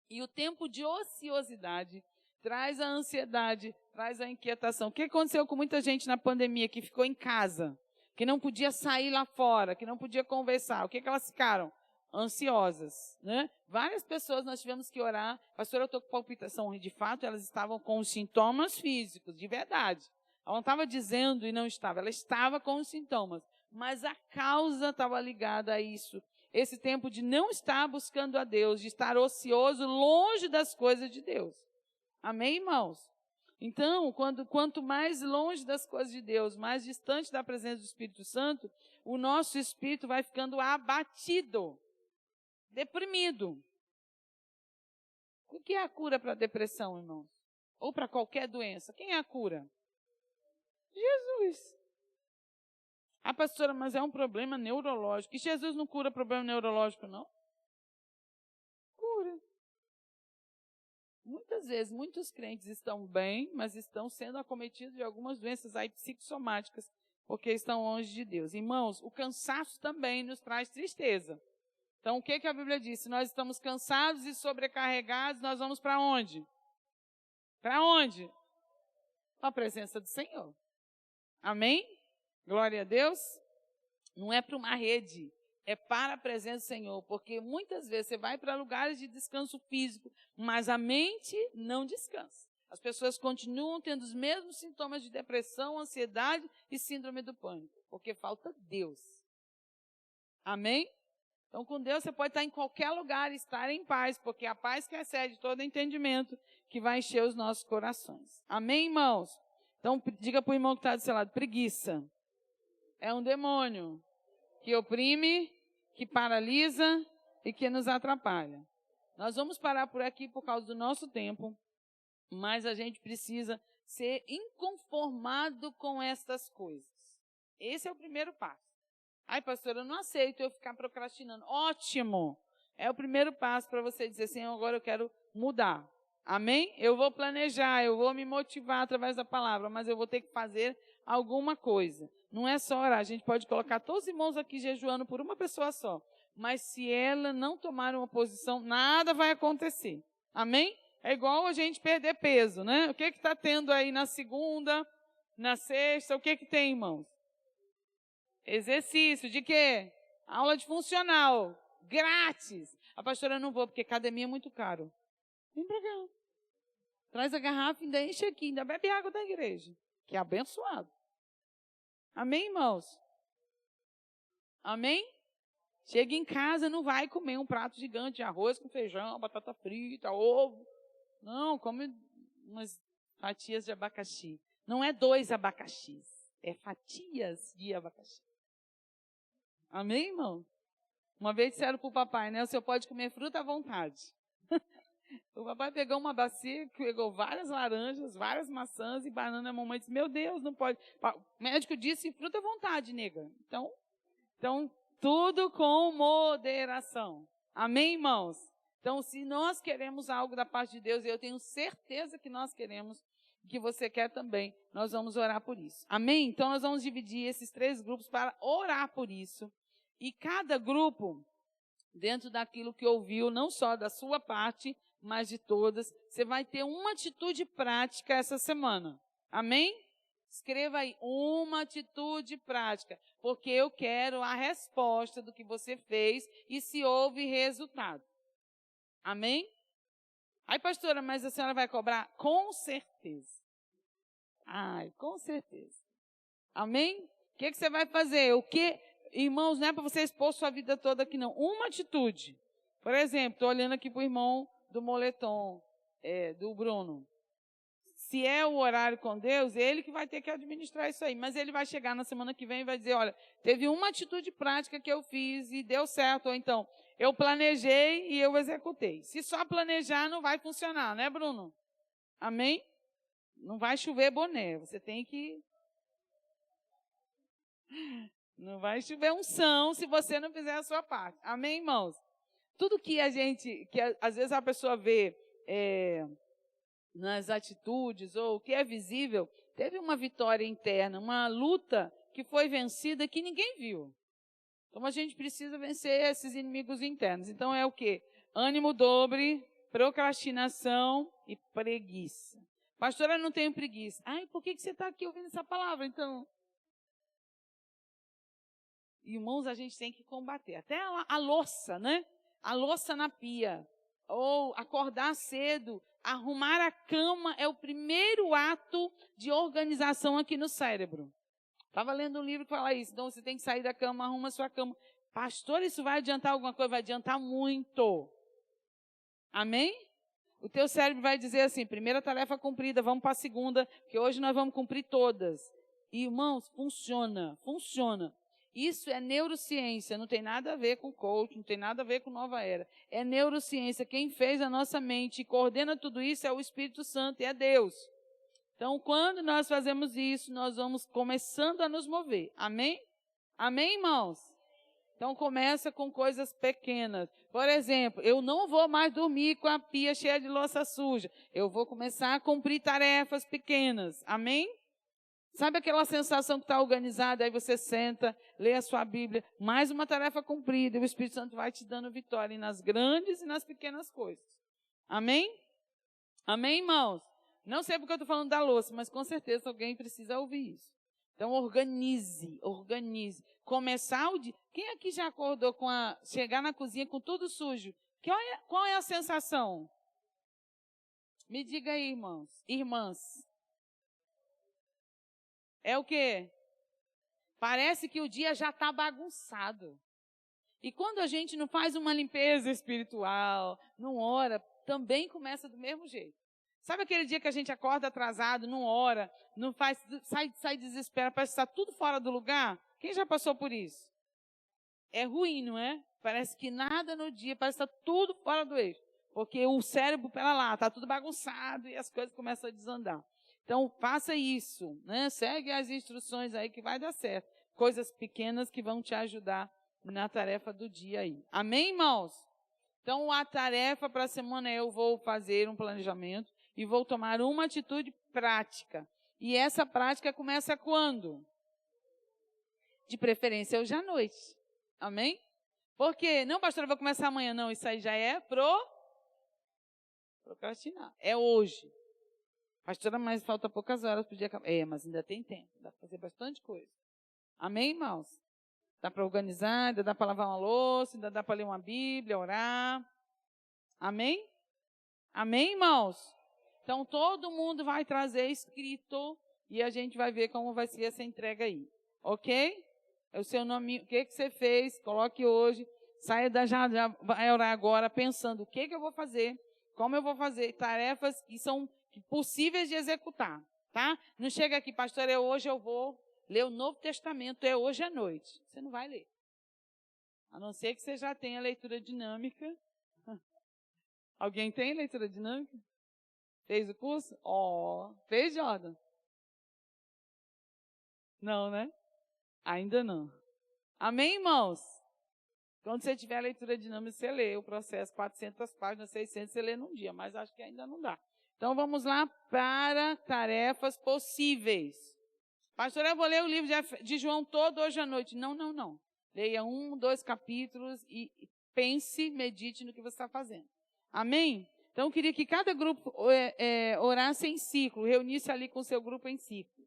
e o tempo de ociosidade traz a ansiedade, traz a inquietação. O que aconteceu com muita gente na pandemia que ficou em casa, que não podia sair lá fora, que não podia conversar? O que elas ficaram? Ansiosas, né? Várias pessoas nós tivemos que orar. Pastora, eu estou com palpitação. De fato, elas estavam com os sintomas físicos, de verdade. Ela não estava dizendo e não estava, ela estava com os sintomas. Mas a causa estava ligada a isso. Esse tempo de não estar buscando a Deus, de estar ocioso, longe das coisas de Deus. Amém, irmãos? Então, quanto mais longe das coisas de Deus, mais distante da presença do Espírito Santo, o nosso espírito vai ficando abatido, deprimido. O que é a cura para a depressão, irmãos? Ou para qualquer doença? Quem é a cura? Jesus. Ah, pastora, mas é um problema neurológico. E Jesus não cura problema neurológico, não? Cura. Muitas vezes, muitos crentes estão bem, mas estão sendo acometidos de algumas doenças aí psicossomáticas, porque estão longe de Deus. Irmãos, o cansaço também nos traz tristeza. Então, o que a Bíblia diz? Se nós estamos cansados e sobrecarregados, nós vamos para onde? Para onde? Para a presença do Senhor. Amém? Glória a Deus. Não é para uma rede, é para a presença do Senhor, porque muitas vezes você vai para lugares de descanso físico, mas a mente não descansa. As pessoas continuam tendo os mesmos sintomas de depressão, ansiedade e síndrome do pânico, porque falta Deus. Amém? Então, com Deus você pode estar em qualquer lugar e estar em paz, porque a paz que excede todo entendimento que vai encher os nossos corações. Amém, irmãos? Então, diga para o irmão que está do seu lado, preguiça é um demônio que oprime, que paralisa e que nos atrapalha. Nós vamos parar por aqui por causa do nosso tempo, mas a gente precisa ser inconformado com estas coisas. Esse é o primeiro passo. Ai, pastor, eu não aceito eu ficar procrastinando. Ótimo! É o primeiro passo para você dizer assim, agora eu quero mudar. Amém? Eu vou planejar, eu vou me motivar através da palavra, mas eu vou ter que fazer alguma coisa. não é só orar. A gente pode colocar todos os irmãos aqui jejuando por uma pessoa só. Mas se ela não tomar uma posição, nada vai acontecer. Amém? É igual a gente perder peso, né? O que está tendo aí na segunda, na sexta? O que tem, irmãos? Exercício de quê? Aula de funcional. Grátis. A pastora, não vou, porque academia é muito caro. Vem pra cá. Traz a garrafa, ainda enche aqui, ainda bebe água da igreja. Que é abençoado. Amém, irmãos? Amém? Chega em casa, não vai comer um prato gigante de arroz com feijão, batata frita, ovo. Não, come umas fatias de abacaxi. Não é 2 abacaxis, é fatias de abacaxi. Amém, irmão? Uma vez disseram para o papai, né? O senhor pode comer fruta à vontade. O papai pegou uma bacia, pegou várias laranjas, várias maçãs e banana. A mamãe disse, meu Deus, não pode. O médico disse fruta à vontade, nega. Então, tudo com moderação. Amém, irmãos? Então, se nós queremos algo da parte de Deus, e eu tenho certeza que nós queremos, que você quer também, nós vamos orar por isso. Amém? Então, nós vamos dividir esses 3 grupos para orar por isso. E cada grupo, dentro daquilo que ouviu, não só da sua parte, mas de todas, você vai ter uma atitude prática essa semana. Amém? Escreva aí, uma atitude prática, porque eu quero a resposta do que você fez e se houve resultado. Amém? Aí, pastora, mas a senhora vai cobrar? Com certeza. Ai, com certeza. Amém? O que você vai fazer? O que, irmãos, não é para você expor sua vida toda aqui, não. Uma atitude. Por exemplo, estou olhando aqui para o irmão do moletom, do Bruno. Se é o horário com Deus, ele que vai ter que administrar isso aí. Mas ele vai chegar na semana que vem e vai dizer, olha, teve uma atitude prática que eu fiz e deu certo. Ou então, eu planejei e eu executei. Se só planejar, não vai funcionar, né, Bruno? Amém? Não vai chover boné. Você tem que... Não vai chover unção se você não fizer a sua parte. Amém, irmãos? Tudo que às vezes a pessoa vê... nas atitudes, ou o que é visível, teve uma vitória interna, uma luta que foi vencida que ninguém viu. Então, a gente precisa vencer esses inimigos internos. Então, é o quê? Ânimo dobre, procrastinação e preguiça. Pastora, eu não tenho preguiça. Ai, por que você está aqui ouvindo essa palavra, então? Irmãos, a gente tem que combater. Até a louça, né? A louça na pia. Ou acordar cedo, arrumar a cama é o primeiro ato de organização aqui no cérebro. Estava lendo um livro que fala isso. Então, você tem que sair da cama, arruma a sua cama. Pastor, isso vai adiantar alguma coisa? Vai adiantar muito. Amém? O teu cérebro vai dizer assim, primeira tarefa cumprida, vamos para a segunda, que hoje nós vamos cumprir todas. E, irmãos, funciona. Isso é neurociência, não tem nada a ver com coaching, não tem nada a ver com nova era. É neurociência. Quem fez a nossa mente e coordena tudo isso é o Espírito Santo e é Deus. Então, quando nós fazemos isso, nós vamos começando a nos mover. Amém? Amém, irmãos? Então, começa com coisas pequenas. Por exemplo, eu não vou mais dormir com a pia cheia de louça suja. Eu vou começar a cumprir tarefas pequenas. Amém? Sabe aquela sensação que está organizada, aí você senta, lê a sua Bíblia, mais uma tarefa cumprida, e o Espírito Santo vai te dando vitória nas grandes e nas pequenas coisas. Amém? Amém, irmãos? Não sei porque eu estou falando da louça, mas com certeza alguém precisa ouvir isso. Então, organize. Começar o dia. Quem aqui já acordou chegar na cozinha com tudo sujo? Qual é a sensação? Me diga aí, irmãos, irmãs. É o quê? Parece que o dia já está bagunçado. E quando a gente não faz uma limpeza espiritual, não ora, também começa do mesmo jeito. Sabe aquele dia que a gente acorda atrasado, não ora, não faz, sai desespero, parece que está tudo fora do lugar? Quem já passou por isso? É ruim, não é? Parece que nada no dia, parece que está tudo fora do eixo. Porque o cérebro, pera lá, está tudo bagunçado e as coisas começam a desandar. Então, faça isso, né? Segue as instruções aí que vai dar certo. Coisas pequenas que vão te ajudar na tarefa do dia aí. Amém, irmãos? Então, a tarefa para a semana eu vou fazer um planejamento e vou tomar uma atitude prática. E essa prática começa quando? de preferência hoje à noite. Amém? Porque, não, pastor, eu vou começar amanhã. Não, isso aí já é procrastinar. É hoje. Pastora, mas falta poucas horas para o dia acabar. Mas ainda tem tempo. Dá para fazer bastante coisa. Amém, irmãos? Dá para organizar, ainda dá para lavar uma louça, ainda dá para ler uma Bíblia, orar. Amém? Amém, irmãos? Então, todo mundo vai trazer escrito e a gente vai ver como vai ser essa entrega aí. Ok? É o seu nome, o que você fez, coloque hoje. Saia já vai orar agora pensando o que eu vou fazer, como eu vou fazer, tarefas que são possíveis de executar, tá? Não chega aqui, pastor, hoje eu vou ler o Novo Testamento, é hoje à noite. Você não vai ler. A não ser que você já tenha leitura dinâmica. Alguém tem leitura dinâmica? Fez o curso? Fez, Jordan? Não, né? Ainda não. Amém, irmãos? Quando você tiver a leitura dinâmica, você lê o processo, 400 páginas, 600, você lê num dia, mas acho que ainda não dá. Então, vamos lá para tarefas possíveis. Pastor, eu vou ler o livro de João todo hoje à noite. Não. Leia 1, 2 capítulos e pense, medite no que você está fazendo. Amém? Então, eu queria que cada grupo orasse em ciclo, reunisse ali com o seu grupo em ciclo.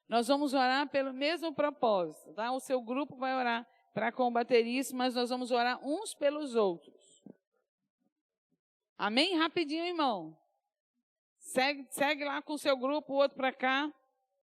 Nós vamos orar pelo mesmo propósito, tá? O seu grupo vai orar para combater isso, mas nós vamos orar uns pelos outros. Amém? Rapidinho, irmão. Segue lá com o seu grupo, o outro para cá.